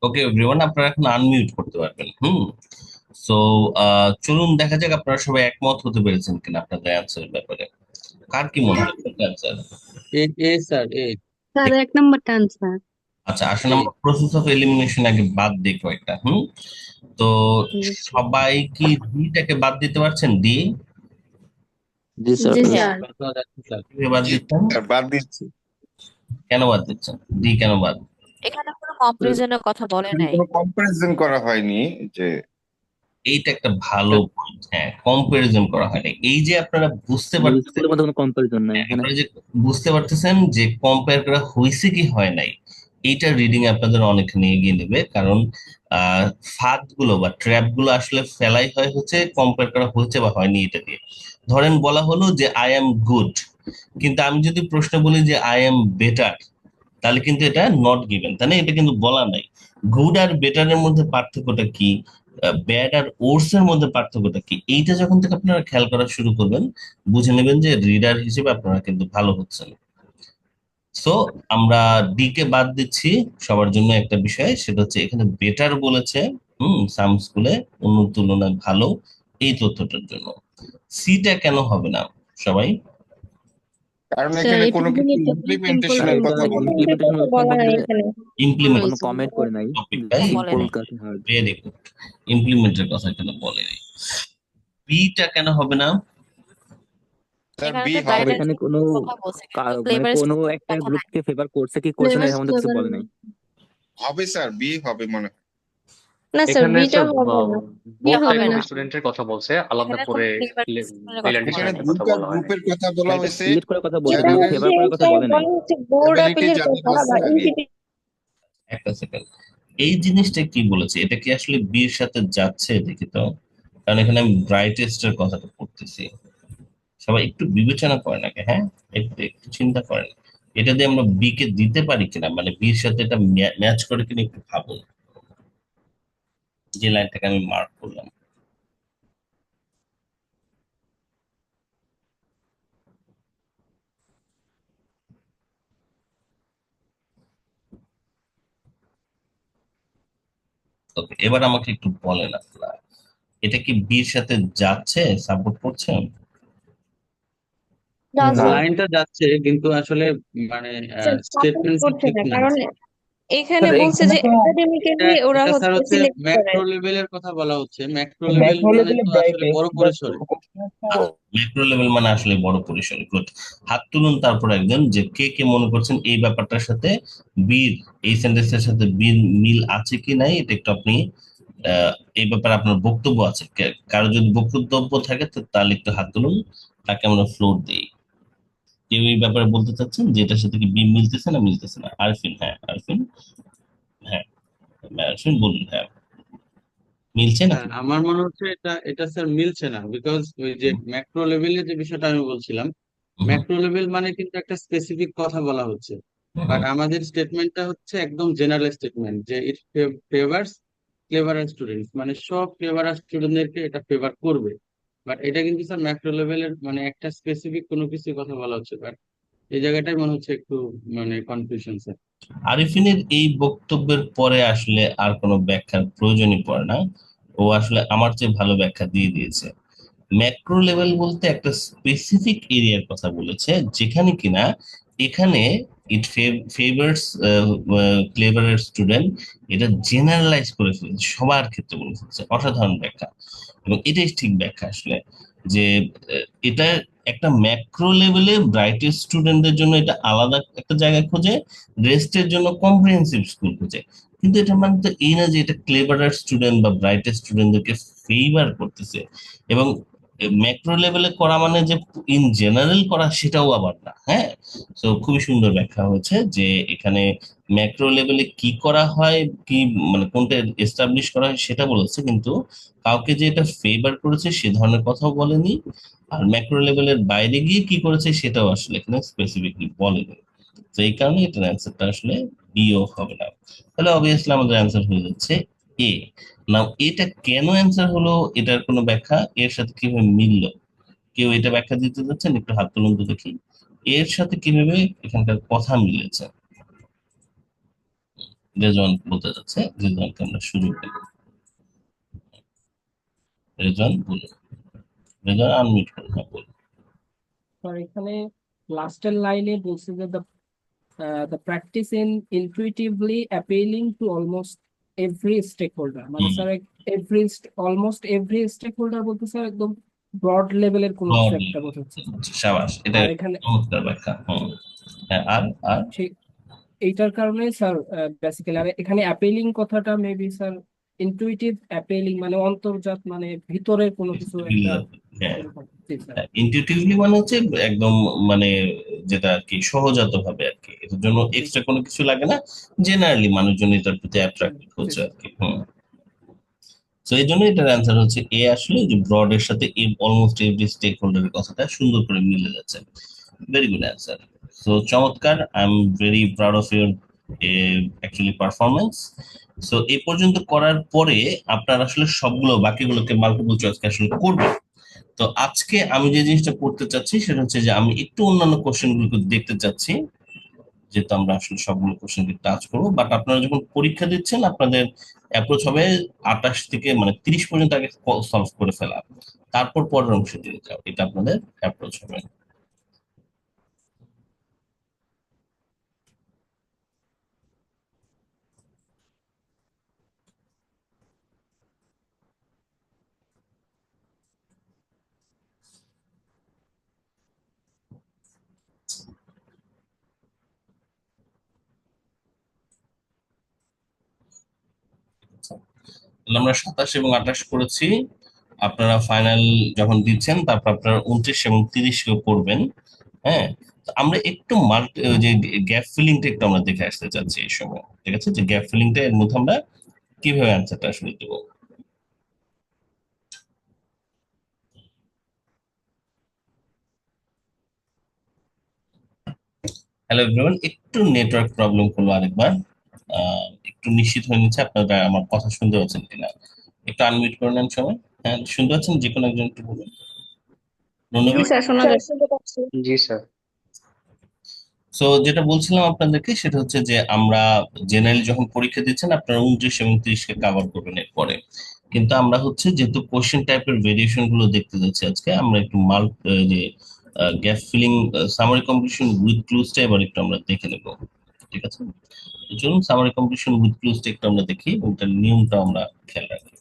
Okay everyone, আপনারা এখন আনমিউট করতে পারবেন। সো চলুন দেখা যাক আপনারা সবাই একমত হতে পেরেছেন কিনা আপনাদের অ্যান্সারের ব্যাপারে। কার কি মনে হয় অ্যান্সার?
স্যার
স্যার 1 নম্বরটা আনসার।
আচ্ছা, আসলে আমরা প্রসেস অফ এলিমিনেশন আগে বাদ দিই কয়েকটা। তো সবাই কি ডিটাকে বাদ দিতে পারছেন? ডি
জি স্যার।
জি স্যার।
বাদ দিচ্ছেন?
বাদ দিচ্ছি।
কেন বাদ দিচ্ছেন? ডি কেন বাদ?
এখানে কোনো কম্পারিজনের কথা বলে নাই।
কোনো কম্পারিজন করা হয়নি যে
এইটা একটা ভালো পয়েন্ট। হ্যাঁ, কম্পারিজন করা হয় না। এই যে আপনারা বুঝতে পারতেছেন,
কোনো কম্পারিজন নাই এখানে।
আপনারা যে বুঝতে পারতেছেন যে কম্পেয়ার করা হয়েছে কি হয় নাই, এইটা রিডিং আপনাদের অনেকখানি এগিয়ে নেবে। কারণ ফাঁদ গুলো বা ট্র্যাপ গুলো আসলে ফেলাই হয় হচ্ছে কম্পেয়ার করা হয়েছে বা হয়নি এটা দিয়ে। ধরেন বলা হলো যে আই এম গুড, কিন্তু আমি যদি প্রশ্ন বলি যে আই এম বেটার, তাহলে কিন্তু এটা নট গিভেন, তাই না? এটা কিন্তু বলা নাই। গুড আর বেটারের মধ্যে পার্থক্যটা কি, ব্যাড আর ওর্স এর মধ্যে পার্থক্যটা কি, এইটা যখন থেকে আপনারা খেয়াল করা শুরু করবেন বুঝে নেবেন যে রিডার হিসেবে আপনারা কিন্তু ভালো হচ্ছেন। সো আমরা ডি কে বাদ দিচ্ছি সবার জন্য একটা বিষয়, সেটা হচ্ছে এখানে বেটার বলেছে সাম স্কুলে অন্য তুলনায় ভালো, এই তথ্যটার জন্য। সিটা কেন হবে না সবাই?
কারণ
স্যার
এখানে
এটা
কোনো কিছু
সিম্পল
ইমপ্লিমেন্টেশনের কথা বলা হয়নি।
বলা নাই এখানে।
ইমপ্লিমেন্ট
কোনো কমেন্ট করে নাই,
টপিকটাই
সিম্পল কাজ হয়।
ভেরি গুড, ইমপ্লিমেন্টের কথা কেন বলেনি। বিটা কেন হবে না?
স্যার
এখানে
বি
তো
হবে।
গাইডেন্স
এখানে কোনো
কথা বলছে, কিন্তু
মানে
ফ্লেভার
কোনো একটা
কথা নাই।
গ্রুপকে ফেভার করছে কি করছে না
ফ্লেভার
এমন তো কিছু বলে নাই।
হবে স্যার, বি হবে মনে হয়।
না স্যার
এখানে
বিটা
স্যার
হবে না, বি
এটা
বোথ
হবে
হবে
টাইপ
না।
অফ স্টুডেন্টের কথা বলছে, আলাদা
এখানে
করে
কোনো ফ্লেভার
মেল
কথা
এন্ড
বলা
এখানে
ডিসেন্টের
নাই।
কথা
দুইটা
বলা হয় নাই।
গ্রুপের কথা বলা
এটা
হয়েছে,
সিলেক্ট করার কথা বলছে,
এটা
কিন্তু
যাদের
ফেভার
হচ্ছে
করার কথা
স্যার
বলে নাই।
বলা হচ্ছে বোর্ড
এবিলিটি
অ্যাপেলের
যাদের
কথা
আছে
বা
আর কি।
একটা সেকেন্ড, এই জিনিসটা কি বলেছে? এটা কি আসলে বির সাথে যাচ্ছে? দেখি তো, কারণ এখানে আমি ব্রাইটেস্ট এর কথাটা পড়তেছি। সবাই একটু বিবেচনা করেন আগে, হ্যাঁ, একটু একটু চিন্তা করেন এটা দিয়ে আমরা বি কে দিতে পারি কিনা, মানে বির সাথে এটা ম্যাচ করে কিনা একটু ভাবুন, যে লাইনটাকে আমি মার্ক করলাম। ওকে, এবার আমাকে একটু বলেন আপনারা, এটা কি বির সাথে যাচ্ছে, সাপোর্ট করছে?
না স্যার,
লাইনটা যাচ্ছে কিন্তু আসলে মানে
সাপোর্ট
স্টেটমেন্টটা
করছে
ঠিক
না,
না।
কারণ এখানে
স্যার
বলছে
এখানে
যে
তো
একাডেমিক্যালি ওরা
এটা স্যার
হচ্ছে
হচ্ছে
সিলেক্ট করে।
ম্যাক্রো লেভেলের কথা বলা হচ্ছে। ম্যাক্রো লেভেল মানে তো আসলে বড় পরিসরে।
ম্যাক্রো লেভেল মানে আসলে বড় পরিসরে। গুড, হাত তুলুন তারপর একজন, যে কে কে মনে করছেন এই ব্যাপারটার সাথে বীর, এই সেন্টেন্সের সাথে বীর মিল আছে কি নাই, এটা একটু আপনি এই ব্যাপারে আপনার বক্তব্য আছে। কারো যদি বক্তব্য থাকে তো তাহলে একটু হাত তুলুন, তাকে আমরা ফ্লোর দিই। কেউ এই ব্যাপারে বলতে চাচ্ছেন যে এটার সাথে কি বি মিলতেছে না মিলতেছে না? আরফিন, হ্যাঁ আরফিন, হ্যাঁ আরফিন বলুন, হ্যাঁ মিলছে না?
আমার মনে হচ্ছে এটা এটা স্যার মিলছে না, বিকজ ওই যে ম্যাক্রো লেভেলের যে বিষয়টা আমি বলছিলাম, ম্যাক্রো লেভেল মানে কিন্তু একটা স্পেসিফিক কথা বলা হচ্ছে, বাট আমাদের স্টেটমেন্টটা হচ্ছে একদম জেনারেল স্টেটমেন্ট যে ইট ফেভারস ক্লেভারার স্টুডেন্ট, মানে সব ক্লেভারার স্টুডেন্টদেরকে এটা ফেভার করবে। বাট এটা কিন্তু স্যার ম্যাক্রো লেভেলের মানে একটা স্পেসিফিক কোনো কিছু কথা বলা হচ্ছে, বাট এই জায়গাটাই মনে হচ্ছে একটু মানে কনফিউশন স্যার।
আরিফিনের এই বক্তব্যের পরে আসলে আর কোনো ব্যাখ্যার প্রয়োজনই পড়ে না। ও আসলে আমার চেয়ে ভালো ব্যাখ্যা দিয়ে দিয়েছে। ম্যাক্রো লেভেল বলতে একটা স্পেসিফিক এরিয়ার কথা বলেছে, যেখানে কিনা এখানে ইট ফেভার্স ক্লেভারের স্টুডেন্ট, এটা জেনারেলাইজ করে ফেলেছে, সবার ক্ষেত্রে বলে ফেলেছে। অসাধারণ ব্যাখ্যা, এবং এটাই ঠিক ব্যাখ্যা আসলে, যে এটা একটা ম্যাক্রো লেভেলে ব্রাইটেস্ট স্টুডেন্টদের জন্য এটা আলাদা একটা জায়গা খোঁজে, রেস্টের জন্য কম্প্রিহেন্সিভ স্কুল খোঁজে। কিন্তু এটা মানে তো এই না যে এটা ক্লেভারার স্টুডেন্ট বা ব্রাইটেস্ট স্টুডেন্টদেরকে ফেভার করতেছে। এবং ম্যাক্রো লেভেলে করা মানে যে ইন জেনারেল করা, সেটাও আবার না। হ্যাঁ, তো খুবই সুন্দর ব্যাখ্যা হয়েছে যে এখানে ম্যাক্রো লেভেলে কি করা হয়, কি মানে কোনটা এস্টাবলিশ করা হয় সেটা বলেছে, কিন্তু কাউকে যে এটা ফেভার করেছে সে ধরনের কথাও বলেনি। আর ম্যাক্রো লেভেলের বাইরে গিয়ে কি করেছে সেটাও আসলে এখানে স্পেসিফিকলি বলেনি। তো এই কারণে এটার অ্যান্সারটা আসলে বিও হবে না। তাহলে অবভিয়াসলি আমাদের অ্যান্সার হয়ে যাচ্ছে এ। নাও এটা কেন অ্যান্সার হলো, এটার কোনো ব্যাখ্যা এর সাথে কিভাবে মিললো? কেউ এটা ব্যাখ্যা দিতে যাচ্ছেন? একটু হাত তুলুন তো দেখি। এর সাথে কিভাবে এখানকার কথা মিলেছে, রেজন বলতে যাচ্ছে। রেজনকে আমরা সুযোগ দেব। রেজন বলুন। রেজন আনমিউট করুন, হ্যাঁ বলুন।
স্যার এখানে লাস্টের লাইনে বলছে যে the practice in intuitively appealing to almost every stakeholder, মানে
hmm,
sir every almost every stakeholder বলতে স্যার একদম ব্রড লেভেলের কোনো কিছু
broad
একটা
level।
বোঝাচ্ছে স্যার।
সাবাস, এটা
আর এখানে
চমৎকার ব্যাখ্যা। হ্যাঁ, আর আর
সেই এইটার কারণে স্যার বেসিক্যালি, আর এখানে অ্যাপিলিং কথাটা মেবি স্যার ইনটুইটিভ অ্যাপিলিং মানে অন্তর্জাত, মানে ভিতরের কোনো কিছু একটা
হ্যাঁ,
এরকম। জি স্যার।
ইনটিউটিভলি মানে হচ্ছে একদম, মানে যেটা আর কি সহজাত ভাবে আর কি, এটার জন্য
জি
এক্সট্রা কোনো কিছু লাগে না। জেনারেলি মানুষজন এটার প্রতি অ্যাট্রাক্টেড
জি
হচ্ছে
স্যার।
আর কি। তো এই জন্য এটার অ্যান্সার হচ্ছে এ, আসলে যে ব্রড এর সাথে অলমোস্ট এভরি স্টেক হোল্ডারের কথাটা সুন্দর করে মিলে যাচ্ছে। Very good answer. সো চমৎকার, I am very proud of your actually performance. So এই পর্যন্ত করার পরে আপনার আসলে সবগুলো বাকিগুলোকে মাল্টিপল চয়েসকে আসলে করবেন। তো আজকে আমি যে জিনিসটা করতে চাচ্ছি সেটা হচ্ছে যে আমি একটু অন্যান্য কোশ্চেন গুলোকে দেখতে চাচ্ছি, যেহেতু আমরা আসলে সবগুলো কোশ্চেনকে টাচ করবো। বাট আপনারা যখন পরীক্ষা দিচ্ছেন আপনাদের অ্যাপ্রোচ হবে 28 থেকে মানে 30 পর্যন্ত আগে সলভ করে ফেলা, তারপর পরের অংশে দিয়ে যাও, এটা আপনাদের অ্যাপ্রোচ হবে। তাহলে আমরা 27 এবং 28 করেছি। আপনারা ফাইনাল যখন দিচ্ছেন তারপর আপনারা 29 এবং 30 কেও করবেন। হ্যাঁ, তো আমরা একটু মাল্টি যে গ্যাপ ফিলিংটা একটু আমরা দেখে আসতে চাচ্ছি এই সময়। ঠিক আছে, যে গ্যাপ ফিলিংটা এর মধ্যে আমরা কিভাবে অ্যান্সারটা আসলে দেবো। হ্যালো এভরিওয়ান, একটু নেটওয়ার্ক প্রবলেম করলো আরেকবার। একটু নিশ্চিত হয়ে নিচ্ছে আপনারা আমার কথা শুনতে পাচ্ছেন কিনা। একটু আনমিউট করে নেন সবাই। হ্যাঁ, শুনতে পাচ্ছেন? যে কোনো একজন একটু বলুন।
জি
রুনবী?
স্যার, শোনা যাচ্ছে।
জি স্যার।
সো যেটা বলছিলাম আপনাদেরকে সেটা হচ্ছে যে আমরা জেনারেলি যখন পরীক্ষা দিচ্ছেন আপনারা 29 এবং 30 কে কভার করবেন এরপরে। কিন্তু আমরা হচ্ছে যেহেতু কোশ্চেন টাইপের ভেরিয়েশন গুলো দেখতে যাচ্ছি আজকে, আমরা একটু যে gap filling summary competition with ক্লুজটা এবার একটু আমরা দেখে নেব। ঠিক আছে, তো চলুন সামারি কম্পিটিশন উইথ ক্লুজটা একটু আমরা দেখি এবং তার নিয়মটা আমরা খেয়াল রাখি।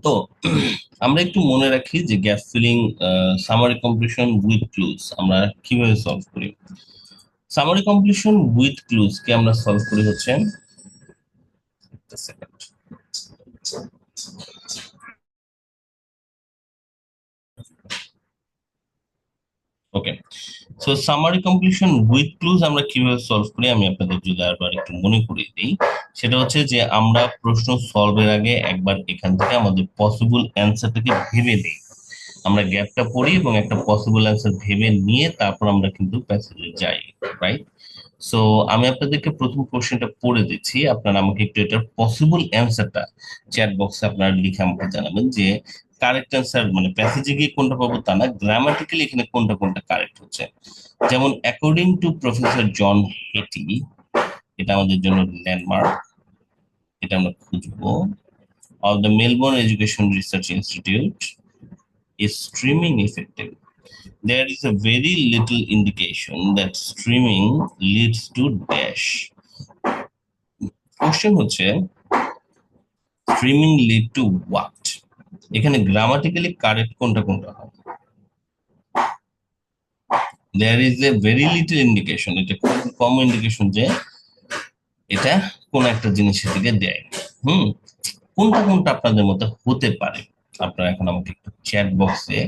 তো আমরা একটু মনে রাখি যে gap filling summary completion with clues আমরা কিভাবে সলভ করি। সামারি কমপ্লিশন উইথ ক্লুজ কে আমরা সলভ করি হচ্ছে একটা second. Okay, so summary completion with clues আমরা কিভাবে সলভ করি আমি আপনাদের যদি আবার একটু মনে করিয়ে দিই। সেটা হচ্ছে যে আমরা প্রশ্ন সলভের আগে একবার এখান থেকে আমাদের পসিবল অ্যান্সারটাকে ভেবে নিই। আমরা গ্যাপটা পড়ি এবং একটা পসিবল অ্যান্সার ভেবে নিয়ে তারপর আমরা কিন্তু প্যাসেজে যাই, রাইট? সো আমি আপনাদেরকে প্রথম কোশ্চেনটা পড়ে দিচ্ছি, আপনারা আমাকে একটু এটার পসিবল অ্যান্সারটা চ্যাট বক্সে আপনারা লিখে আমাকে জানাবেন যে কারেক্ট অ্যান্সার মানে প্যাসেজে গিয়ে কোনটা পাবো তা না, গ্রামাটিক্যালি এখানে কোনটা কোনটা কারেক্ট হচ্ছে। যেমন অ্যাকর্ডিং টু প্রফেসর জন হেটি, এটা আমাদের জন্য ল্যান্ডমার্ক, এটা আমরা খুঁজবো। Of the Melbourne education research institute is streaming effective? There is a very little indication that streaming leads to dash. Question হচ্ছে streaming lead to what? এখানে গ্রামাটিক্যালি কারেক্ট কোনটা কোনটা হবে? There is a very little indication, এটা খুব কম ইন্ডিকেশন যে এটা কোন একটা জিনিসের দিকে দেয়। কোনটা কোনটা আপনাদের মতে হতে পারে আপনারা এখন আমাকে একটু চ্যাট বক্সে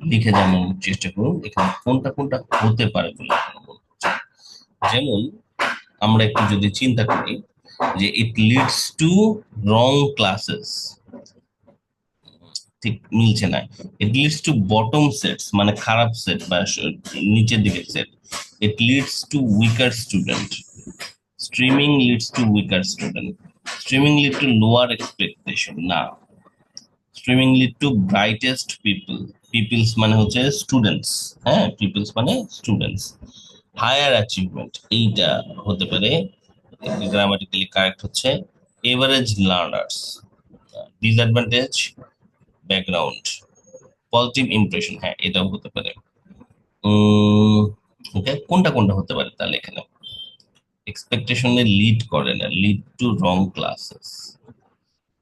লিখে জানানোর চেষ্টা করুন এখানে কোনটা কোনটা হতে পারে বলে আপনারা মনে করছেন। যেমন আমরা একটু যদি চিন্তা করি যে it leads to wrong classes, ঠিক মিলছে না। It leads to bottom sets মানে খারাপ সেট বা নিচের দিকের সেট। It leads to weaker student, streaming leads to weaker student, streaming lead to lower expectation না, streaming lead to brightest people, peoples মানে হচ্ছে স্টুডেন্টস, হ্যাঁ পিপলস মানে স্টুডেন্টস, হায়ার অ্যাচিভমেন্ট এইটা হতে পারে। গ্রামাটিক্যালি কারেক্ট হচ্ছে average learners, disadvantage background, positive impression, হ্যাঁ এটাও হতে পারে। ওকে, কোনটা কোনটা হতে পারে তাহলে এখানে এক্সপেকটেশনে লিড করে না, lead to wrong classes,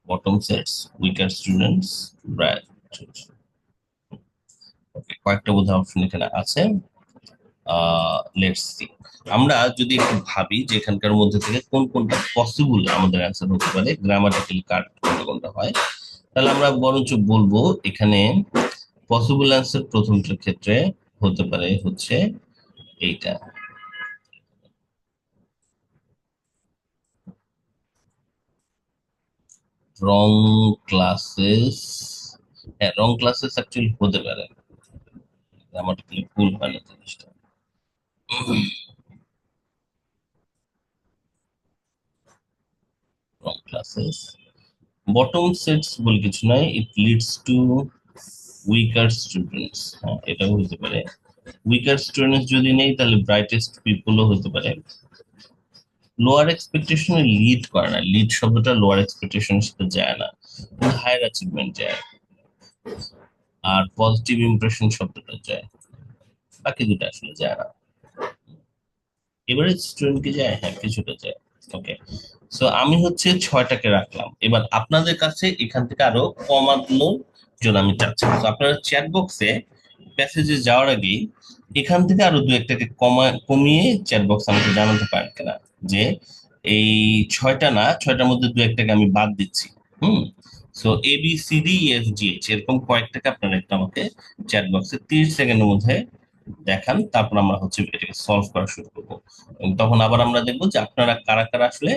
bottom sets, weaker students, bright. কয়েকটা বোধহয় অপশন এখানে আছে। লেটস সি, আমরা যদি একটু ভাবি যে এখানকার মধ্যে থেকে কোন কোনটা পসিবল আমাদের অ্যান্সার হতে পারে, গ্রামাটিক্যাল কারেক্ট কোনটা কোনটা হয়, তাহলে আমরা বরঞ্চ বলবো এখানে পসিবল অ্যান্সার প্রথমটার ক্ষেত্রে হতে পারে হচ্ছে এইটা, রং ক্লাসেস। হ্যাঁ রং ক্লাসেস অ্যাকচুয়ালি হতে পারে, গ্রামাটিক্যালি ভুল হয় না জিনিসটা। রং ক্লাসেস, বটম সেটস বলে কিছু নাই, it leads to weaker students, হ্যাঁ এটাও হতে পারে। উইকার স্টুডেন্টস যদি নেই তাহলে ব্রাইটেস্ট পিপলও হতে পারে। লোয়ার এক্সপেকটেশনে লিড করে না, লিড শব্দটা লোয়ার এক্সপেকটেশনের সাথে যায় না, হায়ার অ্যাচিভমেন্ট যায়। আর পজিটিভ ইমপ্রেশন শব্দটা যায়, বাকি দুটো আসলে যায় না। এভারেজ স্টুডেন্ট কি যায়? হ্যাঁ কিছুটা যায়। ওকে, সো আমি হচ্ছে 6টাকে রাখলাম। এবার আপনাদের কাছে এখান থেকে আরো কমানোর জন্য আমি চাচ্ছি, তো আপনারা চ্যাট বক্সে প্যাসেজে যাওয়ার আগেই এখান থেকে আরো দু একটাকে কমিয়ে চ্যাট বক্স আমাকে জানাতে পারেন কিনা যে এই 6টা না, 6টার মধ্যে দু একটাকে আমি বাদ দিচ্ছি। So A B C D F G H এরকম কয়েকটাকে আপনারা একটু আমাকে চ্যাট বক্সে 30 সেকেন্ডের মধ্যে দেখান, তারপর আমরা হচ্ছে এটাকে সলভ করা শুরু করবো। এবং তখন আবার আমরা দেখবো যে আপনারা কারা কারা আসলে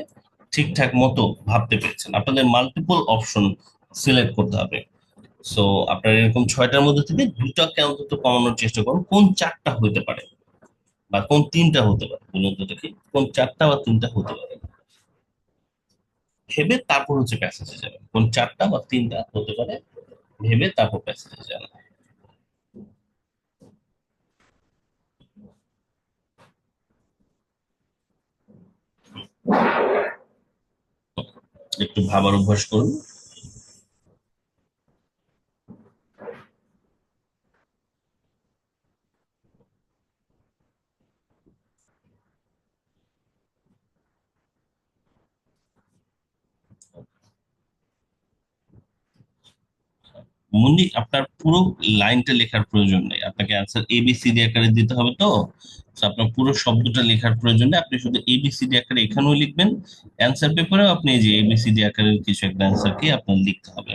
ঠিকঠাক মতো ভাবতে পেরেছেন। আপনাদের মাল্টিপল অপশন সিলেক্ট করতে হবে। সো আপনারা এরকম 6টার মধ্যে থেকে দুটাকে অন্তত কমানোর চেষ্টা করুন। কোন 4টা হতে পারে বা কোন 3টা হতে পারে বলুন তো দেখি, কোন 4টা বা 3টা হতে পারে ভেবে তারপর হচ্ছে প্যাসেজে যাবেন। কোন 4টা বা 3টা হতে পারে ভেবে তারপর প্যাসেজে যাবেন। একটু ভাবার অভ্যাস করুন। মুন্নি, আপনার পুরো লাইনটা লেখার প্রয়োজন নেই, আপনাকে অ্যান্সার এবিসিডি আকারে দিতে হবে। তো তো আপনার পুরো শব্দটা লেখার প্রয়োজন নেই, আপনি শুধু এবিসিডি আকারে এখানেও লিখবেন, অ্যান্সার পেপারেও আপনি এই যে এবিসিডি আকারের কিছু একটা অ্যান্সারকে আপনার লিখতে হবে।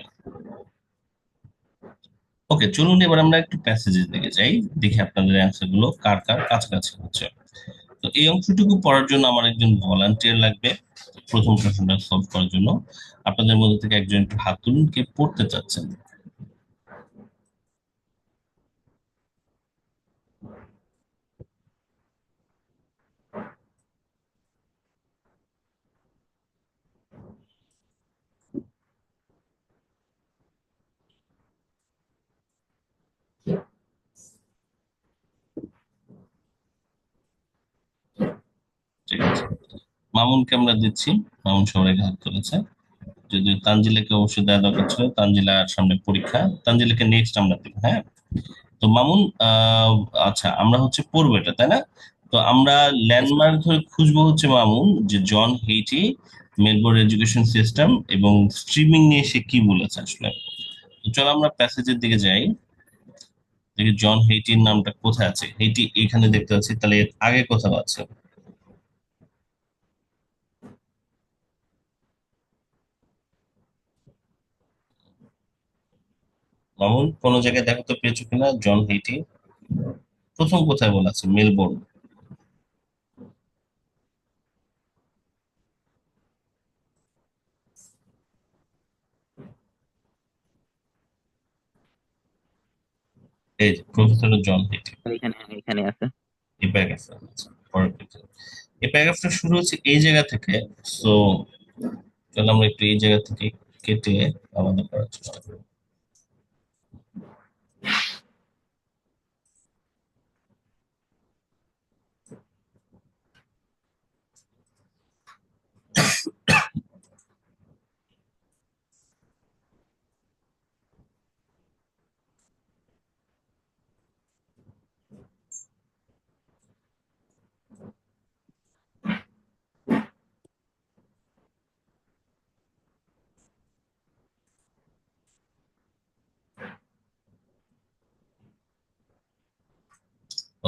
ওকে, চলুন এবার আমরা একটু প্যাসেজের দিকে যাই, দেখি আপনাদের অ্যান্সার গুলো কার কার কাছাকাছি হচ্ছে। তো এই অংশটুকু পড়ার জন্য আমার একজন ভলান্টিয়ার লাগবে প্রথম প্রশ্নটা সলভ করার জন্য। আপনাদের মধ্যে থেকে একজন একটু হাত তুলুন, কে পড়তে চাচ্ছেন। ঠিক আছে, মামুনকে আমরা দিচ্ছি, মামুন সবাইকে হাত তুলেছে। যদি তানজিলাকে অবশ্যই দেওয়া দরকার ছিল, তানজিলার সামনে পরীক্ষা, তানজিলাকে নেক্সট আমরা দিব। হ্যাঁ, তো মামুন, আচ্ছা আমরা হচ্ছে পড়বো এটা, তাই না? তো আমরা ল্যান্ডমার্ক ধরে খুঁজবো হচ্ছে মামুন, যে জন হেইটি, মেলবোর্ন এডুকেশন সিস্টেম এবং স্ট্রিমিং নিয়ে সে কি বলেছে আসলে। তো চলো আমরা প্যাসেজের দিকে যাই, দেখি জন হেইটির নামটা কোথায় আছে। হেইটি এখানে দেখতে পাচ্ছি, তাহলে এর আগে কোথাও আছে? মামুন কোনো জায়গায় দেখো তো পেয়েছো কিনা জন হেইটি প্রথম কোথায় বলা আছে? মেলবোর্ন। এই যে প্রফেসর জন হেইটি,
এখানে এখানে আছে।
এই প্যারাগ্রাফটা আছে, পরের page এ। এই প্যারাগ্রাফটা শুরু হচ্ছে এই জায়গা থেকে। সো তাহলে আমরা একটু এই জায়গা থেকে কেটে আলাদা করার চেষ্টা করব।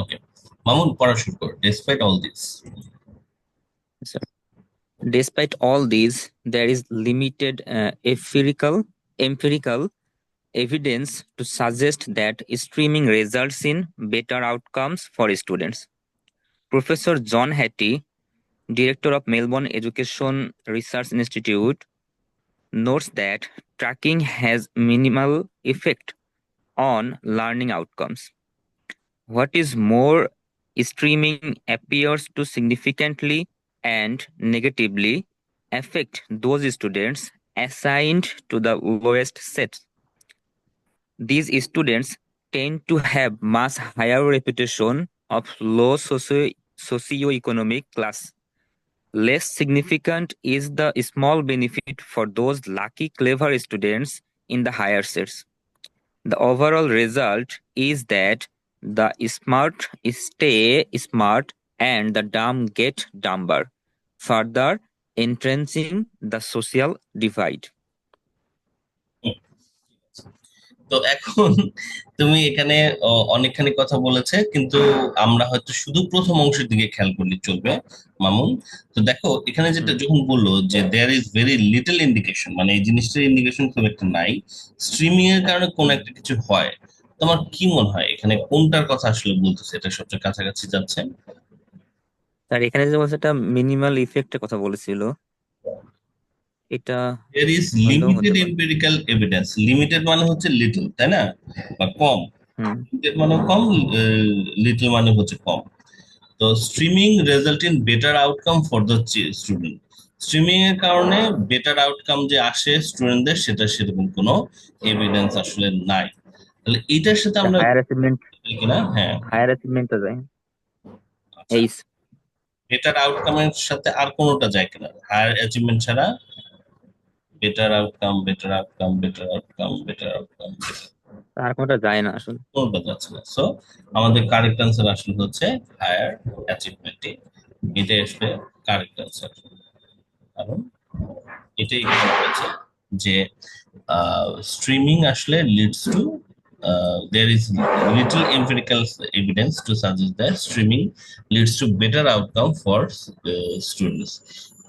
ওকে, মামুন পড়া শুরু কর। Despite all this,
So, despite all these, there is limited empirical evidence to suggest that streaming results in better outcomes for students. Professor John Hattie, director of Melbourne Education Research Institute, notes that tracking has minimal effect on learning outcomes. What is more, streaming appears to significantly and negatively affect those students assigned to the lowest sets. These students tend to have much higher reputation of low socioeconomic class. Less significant is the small benefit for those lucky, clever students in the higher sets. The overall result is that the smart stay smart and the dumb get dumber, further entrenching the social divide.
তো এখন তুমি এখানে অনেকখানি কথা বলেছে, কিন্তু আমরা হয়তো শুধু প্রথম অংশের দিকে খেয়াল করলে চলবে মামুন। তো দেখো এখানে যেটা যখন বললো যে there is very little indication, মানে এই জিনিসটার ইন্ডিকেশন খুব একটা নাই, স্ট্রিমিং এর কারণে কোন একটা কিছু হয়। তোমার কি মনে হয় এখানে কোনটার কথা আসলে বলতেছে, এটা সবচেয়ে কাছাকাছি যাচ্ছে?
আর এখানে যে বলছে এটা মিনিমাল ইফেক্টের কথা বলেছিল, এটা
there is
হলেও হতে
limited
পারে।
empirical evidence, লিমিটেড মানে হচ্ছে লিটল, তাই না? বা কম, লিমিটেড মানে কম, লিটল মানে হচ্ছে কম। তো streaming result in better outcome for the student, streaming এর কারণে বেটার আউটকাম যে আসে স্টুডেন্টদের, সেটা সেরকম কোনো এভিডেন্স আসলে নাই। তাহলে এটার সাথে আমরা
হায়ার অ্যাচিভমেন্ট
কিনা, হ্যাঁ
হায়ার অ্যাচিভমেন্টটা যায় এই
বেটার আউটকামের সাথে আর কোনোটা যায় কিনা? হায়ার অ্যাচিভমেন্ট ছাড়া better outcome, better outcome, better outcome, better outcome,
আর কোনটা যায় না আসলে,
কোনটা যাচ্ছে না। সো আমাদের কারেক্ট আনসার আসলে হচ্ছে হায়ার অ্যাচিভমেন্ট, এটাই আসলে কারেক্ট আনসার। কারণ এটাই বলেছে যে streaming আসলে leads to there is little empirical evidence to suggest that streaming leads to better outcome for students.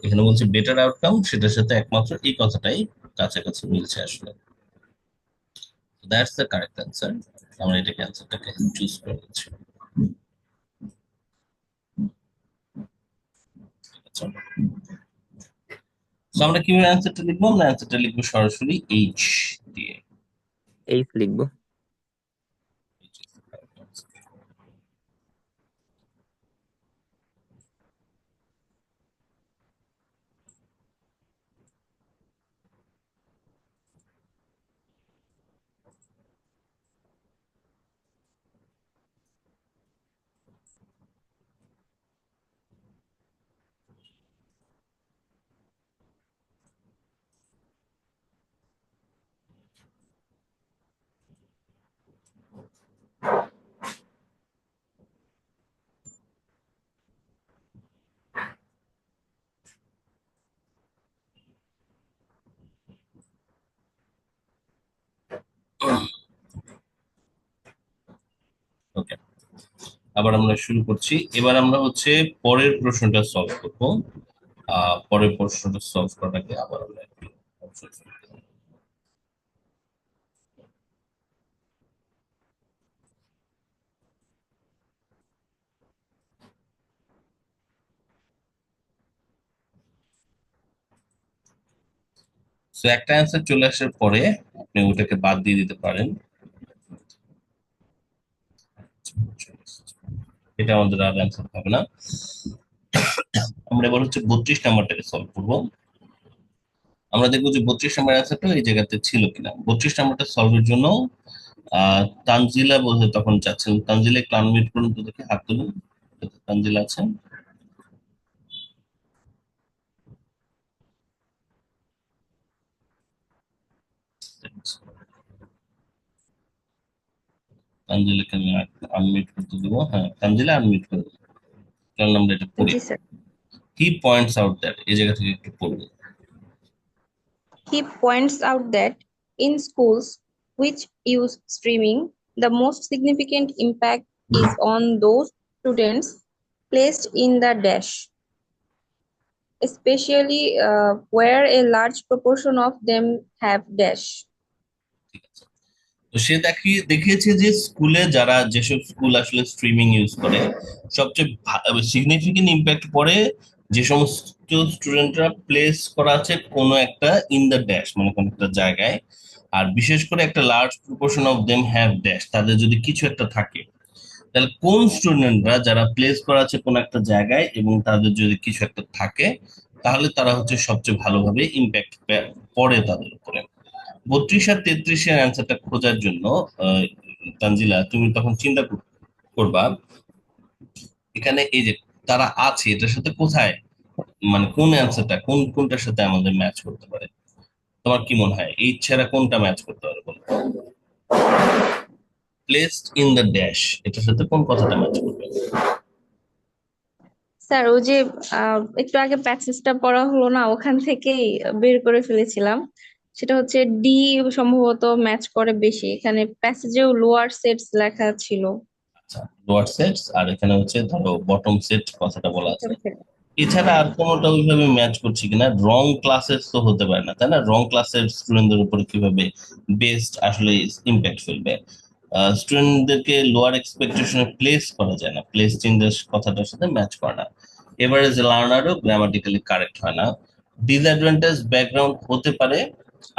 এখানে বলছে better outcome, সেটার সাথে একমাত্র এই কথাটাই কাছাকাছি মিলছে আসলে। That's the correct answer. আমরা এটাকে অ্যান্সারটাকে চুজ করে নিচ্ছি। So আমরা কিভাবে অ্যান্সারটা লিখবো? আমরা অ্যান্সারটা লিখবো সরাসরি এইচ দিয়ে।
এইচ লিখবো।
ওকে, আবার আমরা শুরু করছি। এবার আমরা হচ্ছে পরের প্রশ্নটা সলভ করবো। পরের প্রশ্নটা সলভ করার আগে আবার আমরা একটু option fill করব। So একটা অ্যান্সার চলে আসার পরে আপনি ওটাকে বাদ দিয়ে দিতে পারেন। এটা আমাদের আর অ্যান্সার হবে না। আমরা এবার হচ্ছে 32 নাম্বারটাকে সলভ করবো। আমরা দেখবো যে 32 নাম্বার অ্যান্সারটা এই জায়গাতে ছিল কিনা। 32 নাম্বারটা সলভের জন্য তানজিলা বলতে তখন চাচ্ছেন। তানজিলা একটু আনমিউট করুন তো, দেখে হাত তুলুন। তানজিলা আছেন? তানজিলাকে আমি আনমিউট করতে দেবো। হ্যাঁ, তানজিলা আনমিউট করে দেবো। চল আমরা এটা পড়ি।
জি sir.
He points out that এই জায়গা থেকে একটু পড়বো।
He points out that in schools which use streaming, the most significant impact is on those students placed in the dash, especially where a large proportion of them have dash.
তো সে দেখিয়েছে যে স্কুলে যারা যেসব স্কুল আসলে স্ট্রিমিং ইউজ করে সবচেয়ে সিগনিফিকেন্ট ইম্প্যাক্ট পড়ে যে সমস্ত স্টুডেন্টরা প্লেস করা আছে কোনো একটা ইন দ্য ড্যাশ, মানে কোনো একটা জায়গায়, আর বিশেষ করে একটা large proportion of them have dash, তাদের যদি কিছু একটা থাকে, তাহলে কোন স্টুডেন্টরা যারা প্লেস করা আছে কোনো একটা জায়গায় এবং তাদের যদি কিছু একটা থাকে, তাহলে তারা হচ্ছে সবচেয়ে ভালোভাবে ইম্প্যাক্ট পড়ে তাদের উপরে। 32 আর 33 এর অ্যান্সারটা খোঁজার জন্য তানজিলা তুমি তখন চিন্তা করবা এখানে এই যে তারা আছে এটার সাথে কোথায়, মানে কোন অ্যান্সারটা কোনটার সাথে আমাদের ম্যাচ করতে পারে। তোমার কি মনে হয় এই ছাড়া কোনটা ম্যাচ করতে পারে বলো? প্লেসড ইন দ্য ড্যাশ, এটার সাথে কোন কথাটা ম্যাচ করবে?
স্যার ওই যে একটু আগে প্যাসেজটা পড়া হলো না, ওখান থেকেই বের করে ফেলেছিলাম। সেটা হচ্ছে ডি সম্ভবত ম্যাচ করে বেশি, এখানে প্যাসেজেও লোয়ার সেটস লেখা ছিল।
আচ্ছা, লোয়ার সেটস আর এখানে হচ্ছে ধরো বটম সেট কথাটা বলা আছে। এছাড়া আর কোনোটা ওইভাবে ম্যাচ করছে কিনা? রং ক্লাসের তো হতে পারে না, তাই না? রং ক্লাসের স্টুডেন্টদের উপর কিভাবে বেস্ট আসলে ইম্প্যাক্ট ফেলবে? স্টুডেন্টদেরকে লোয়ার এক্সপেকটেশনে প্লেস করা যায় না, প্লেস চেঞ্জের কথাটার সাথে ম্যাচ করে না। এভারেজ লার্নারও গ্রামাটিক্যালি কারেক্ট হয় না। ডিসঅ্যাডভান্টেজ ব্যাকগ্রাউন্ড হতে পারে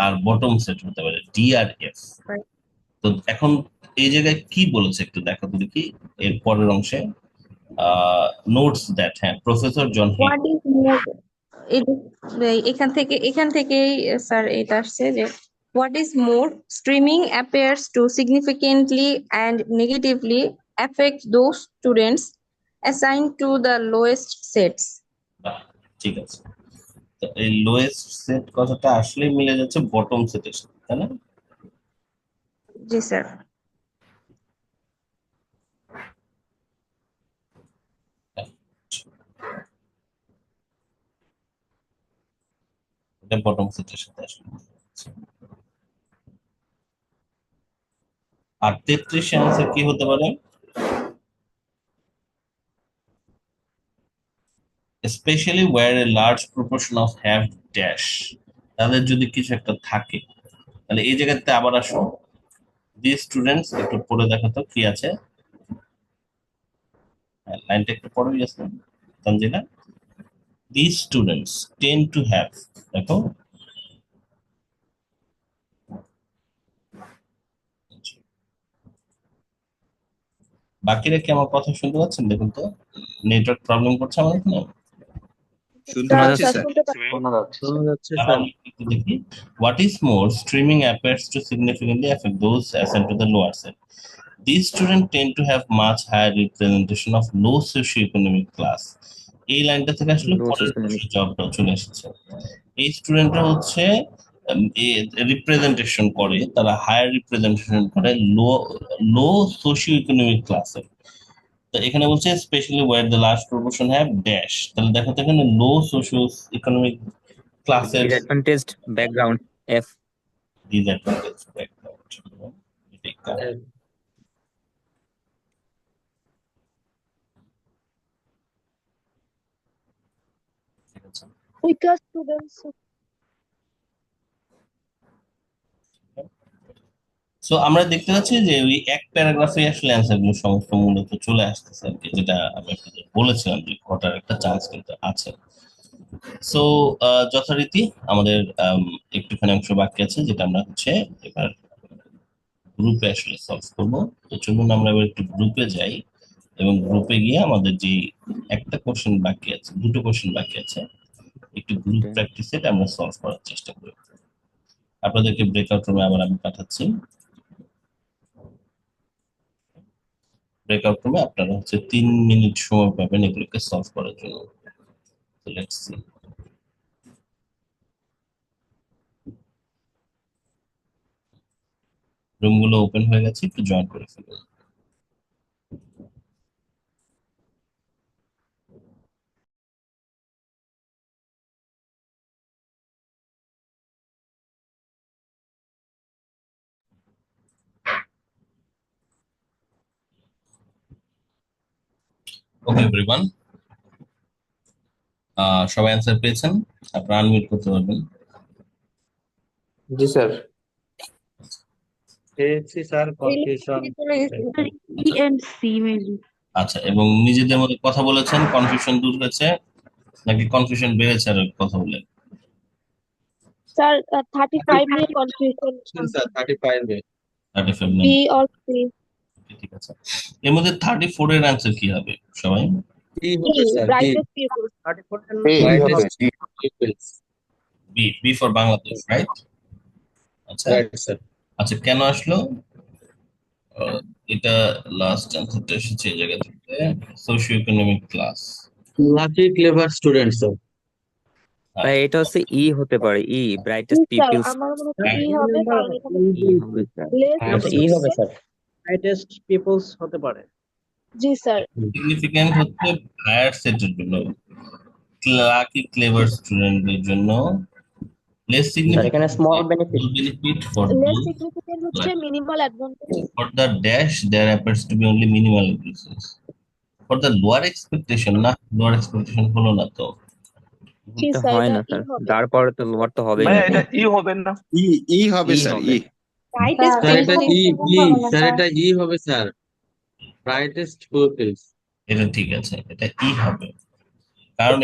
আর বটম সেট হতে পারে, ডি আর এফ। তো এখন এই জায়গায় কি বলেছে একটু দেখো তো দেখি এর পরের অংশে। নোটস দ্যাট, হ্যাঁ, professor John
what is more, এখান থেকেই স্যার এটা আসছে যে what is more, streaming appears to significantly and negatively affect those students assign to the lowest sets.
ঠিক আছে, তো এই লোয়েস্ট সেট কথাটা আসলে মিলে যাচ্ছে বটম সেটের সাথে, তাই না?
জি স্যার।
এটা বটম সেটের সাথে আসলে মিলে যাচ্ছে। আর 33 এর অ্যান্সার কি হতে পারে? especially where a large proportion of have dash, তাদের যদি কিছু একটা থাকে, তাহলে এই জায়গাতে আবার আসো, these students একটু পড়ে দেখো তো কি আছে, লাইনটা একটু পড়ো Yasmin, Tanzila. these students tend to have, দেখো বাকিরা কি আমার কথা শুনতে পাচ্ছেন? দেখুন তো, নেটওয়ার্ক প্রবলেম করছে আমার এখানে।
শুনতে পাচ্ছি স্যার।
শোনা যাচ্ছে
তাহলে
স্যার।
আমি একটু দেখি, what is more, streaming appears to significantly affect those assigned to the lower set. These students tend to have much higher representation of low socioeconomic class. এই লাইনটা থেকে আসলে
Low
পরের
socioeconomic।
জবটা চলে এসেছে। এই স্টুডেন্টরা হচ্ছে রিপ্রেজেন্টেশন করে, তারা হায়ার রিপ্রেজেন্টেশন করে লো সোশিও ইকোনমিক ক্লাসের। তো এখানে বলছে specially where the large proportion have dash, তাহলে দেখো তো এখানে লো সোশিও ইকোনমিক ক্লাসের
Disadvantaged background F।
Disadvantage background.
Weaker students.
So আমরা দেখতে পাচ্ছি যে ওই এক প্যারাগ্রাফে আসলে অ্যান্সার গুলো সমস্ত মূলত চলে আসতেছে আর কি, যেটা আমি আপনাদের বলেছিলাম যে ঘটার একটা চান্স কিন্তু আছে। সো যথারীতি আমাদের একটুখানি অংশ বাকি আছে, যেটা আমরা হচ্ছে এবার গ্রুপে আসলে সলভ করবো। তো চলুন আমরা এবার একটু গ্রুপে যাই, এবং গ্রুপে গিয়ে আমাদের যে একটা কোশ্চেন বাকি আছে, দুটো কোশ্চেন বাকি আছে, একটু গ্রুপ প্র্যাকটিসে আমরা সলভ করার চেষ্টা করি। আপনাদেরকে ব্রেকআউট রুমে আবার আমি পাঠাচ্ছি। ব্রেকআউট রুমে আপনারা হচ্ছে 3 মিনিট সময় পাবেন এগুলোকে সলভ করার জন্য। Let's see. রুমগুলো ওপেন হয়ে গেছে, একটু জয়েন করে ফেলুন। ওকে এভরিওয়ান, সবাই অ্যান্সার পেয়েছেন? আপনারা আনমিউট করতে পারবেন।
জি স্যার। পেয়েছি sir, confusion.
E and C maybe.
আচ্ছা, এবং নিজেদের মধ্যে কথা বলেছেন, কনফিউশন দূর হয়েছে নাকি কনফিউশন বেড়েছে আর কথা বলে?
Sir, 35 নিয়ে confusion.
স্যার 35 এ
35
B
নেই,
or C.
ঠিক আছে। এর মধ্যে 34 এর অ্যান্সার কি হবে সবাই?
কি হবে sir?
Brightest pupils.
B, B for Bangladesh, right? আচ্ছা
রাইট স্যার।
আচ্ছা, কেন আসলো এটা? লাস্ট অ্যান্সারটা এসেছে এই জায়গা থেকে, socio economic class.
Lucky clever student sir.
ভাই এটা হচ্ছে ই হতে পারে, ই ব্রাইটেস্ট
Yes, sir.
পিপলস।
আমার মনে হচ্ছে E হবে কারণ এখানে
ই হবে স্যার।
less
ই হবে স্যার।
brightest pupils হতে পারে।
জি স্যার।
সিগনিফিক্যান্ট হচ্ছে হায়ার সেটের জন্য, লাকি ক্লেভার স্টুডেন্টদের জন্য। লেস সিগনিফিক্যান্ট
এখানে small benefit.
benefit for
Less
those
significant হচ্ছে minimal advantage.
for the dash there appears to be only minimal increases. For the lower expectation, না lower expectation হলো না তো।
জি
এটা
স্যার,
হয়
এটা
না
E
স্যার,
হবে।
তারপরে তো লোয়ার তো হবেই না।
এটা ই হবে না।
ই হবে
ই
স্যার,
হবে।
Brightest
স্যার এটা
pupils.
স্যার এটা হবে স্যার। Brightest people's.
এটা ঠিক আছে, এটা ই হবে, কারণ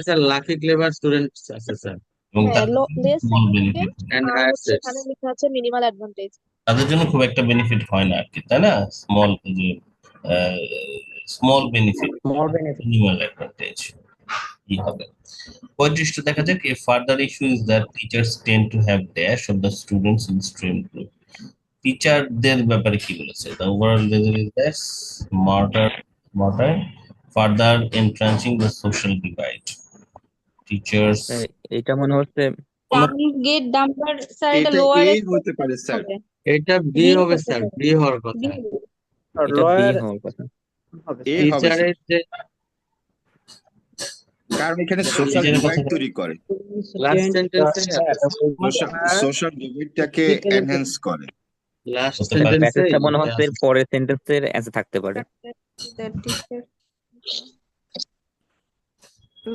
স্যার লাকি ক্লেভার স্টুডেন্ট আছে স্যার।
এবং
হ্যাঁ, less
small
significant
benefit
and
আর
হায়ার
হচ্ছে
সেটস।
এখানে লেখা আছে minimal advantage.
তাদের জন্য খুব একটা বেনিফিট হয় না আর কি, তাই না? স্মল যে small benefit,
small benefit.
Minimal advantage ই হবে। 35 দেখা যাক, a further issue is that teachers tend to have dash of the students in stream group. টিচারদের ব্যাপারে কি বলেছে? The overall result is that smarter further entrenching the social divide. Teachers
এটা মনে হচ্ছে
টার্গেট নাম্বার স্যার এটা
এটা
লোয়ার
এ হতে পারে স্যার।
এটা বি হবে স্যার, বি হওয়ার কথা।
এটা বি
লোয়ার
হওয়ার কথা।
এ হবে স্যার,
টিচারের যে
কারণ এখানে সোশ্যাল
নিজের
ডিভাইড
কথা
তৈরি করে,
লাস্ট সেন্টেন্সে
সোশ্যাল ডিভাইডটাকে এনহ্যান্স করে।
লাস্ট
হতে পারে।
সেন্টেন্সে
প্যাসেজটা মনে হচ্ছে এর পরের সেন্টেন্সের অ্যান্সার থাকতে পারে।
The teacher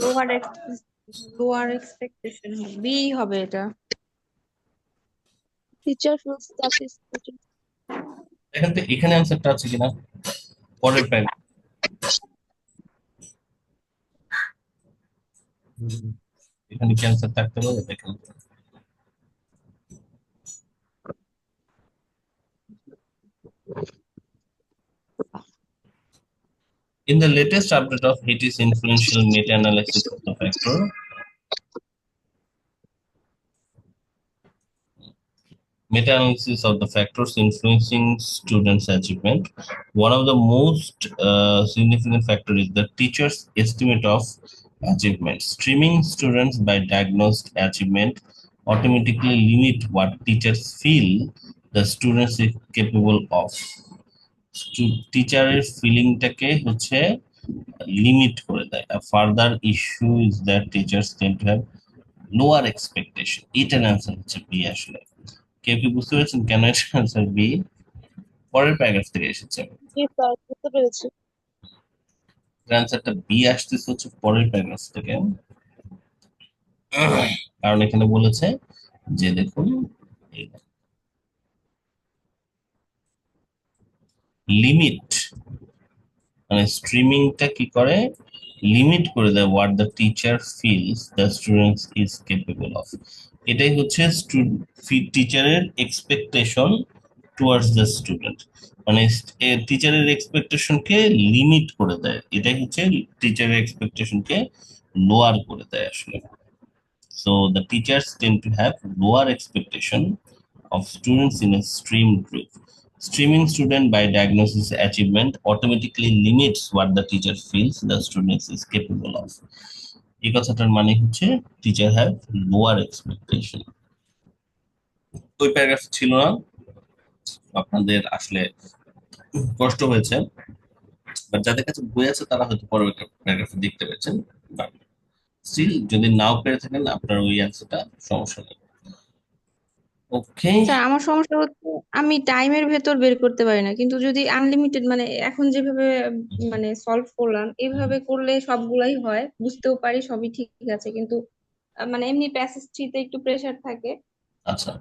lower lower expectation B হবে এটা।
Teacher feels that his student
এখানে অ্যান্সারটা আছে কিনা পরের প্যারাগ্রাফ, এখানে কি অ্যান্সার থাকতে পারে দেখেন। In the latest update of Haiti's influential meta-analysis of the factors influencing students' achievement, one of the most significant factors is the teacher's estimate of achievement. Streaming students by diagnosed achievement automatically limit what teachers feel the students is capable of. টিচারের ফিলিংটাকে হচ্ছে লিমিট করে দেয়। Further issue is that teachers tend to have lower expectation. এটার অ্যান্সার হচ্ছে বি। আসলে কেউ কি বুঝতে পেরেছেন কেন এটার অ্যান্সার বি? পরের প্যারাগ্রাফ থেকে এসেছে,
বুঝতে পেরেছি।
অ্যান্সারটা বি আসতেছে হচ্ছে পরের প্যারাগ্রাফ থেকে। কারণ এখানে বলেছে যে দেখুন লিমিট, মানে স্ট্রিমিংটা কি করে লিমিট করে দেয় what the teacher feels the students is capable of. এটাই হচ্ছে টিচারের এক্সপেকটেশন টুয়ার্ডস দ্য স্টুডেন্ট, মানে টিচারের এক্সপেকটেশনকে লিমিট করে দেয়। এটাই হচ্ছে টিচারের এক্সপেকটেশনকে লোয়ার করে দেয় আসলে। So the teachers tend to have lower expectation of students in a stream group. Streaming student by diagnosis achievement automatically limits what the teacher feels the student is capable of. এই কথাটার মানে হচ্ছে টিচার হ্যাভ লোয়ার এক্সপেকটেশন। ওই প্যারাগ্রাফ ছিল না, আপনাদের আসলে কষ্ট হয়েছে, বাট যাদের কাছে বই আছে তারা হয়তো পরের প্যারাগ্রাফ দেখতে পেয়েছেন। বাট স্টিল যদি নাও পেরে থাকেন আপনার ওই অ্যান্সারটা সমস্যা নেই। ওকে,
স্যার আমার সমস্যা হচ্ছে আমি টাইমের ভেতর বের করতে পারি না, কিন্তু যদি আনলিমিটেড মানে এখন যেভাবে মানে সলভ করলাম এভাবে করলে সবগুলাই হয়, বুঝতেও পারি সবই ঠিক আছে, কিন্তু মানে এমনি প্যাসেজ থ্রিতে একটু প্রেসার থাকে।
আচ্ছা,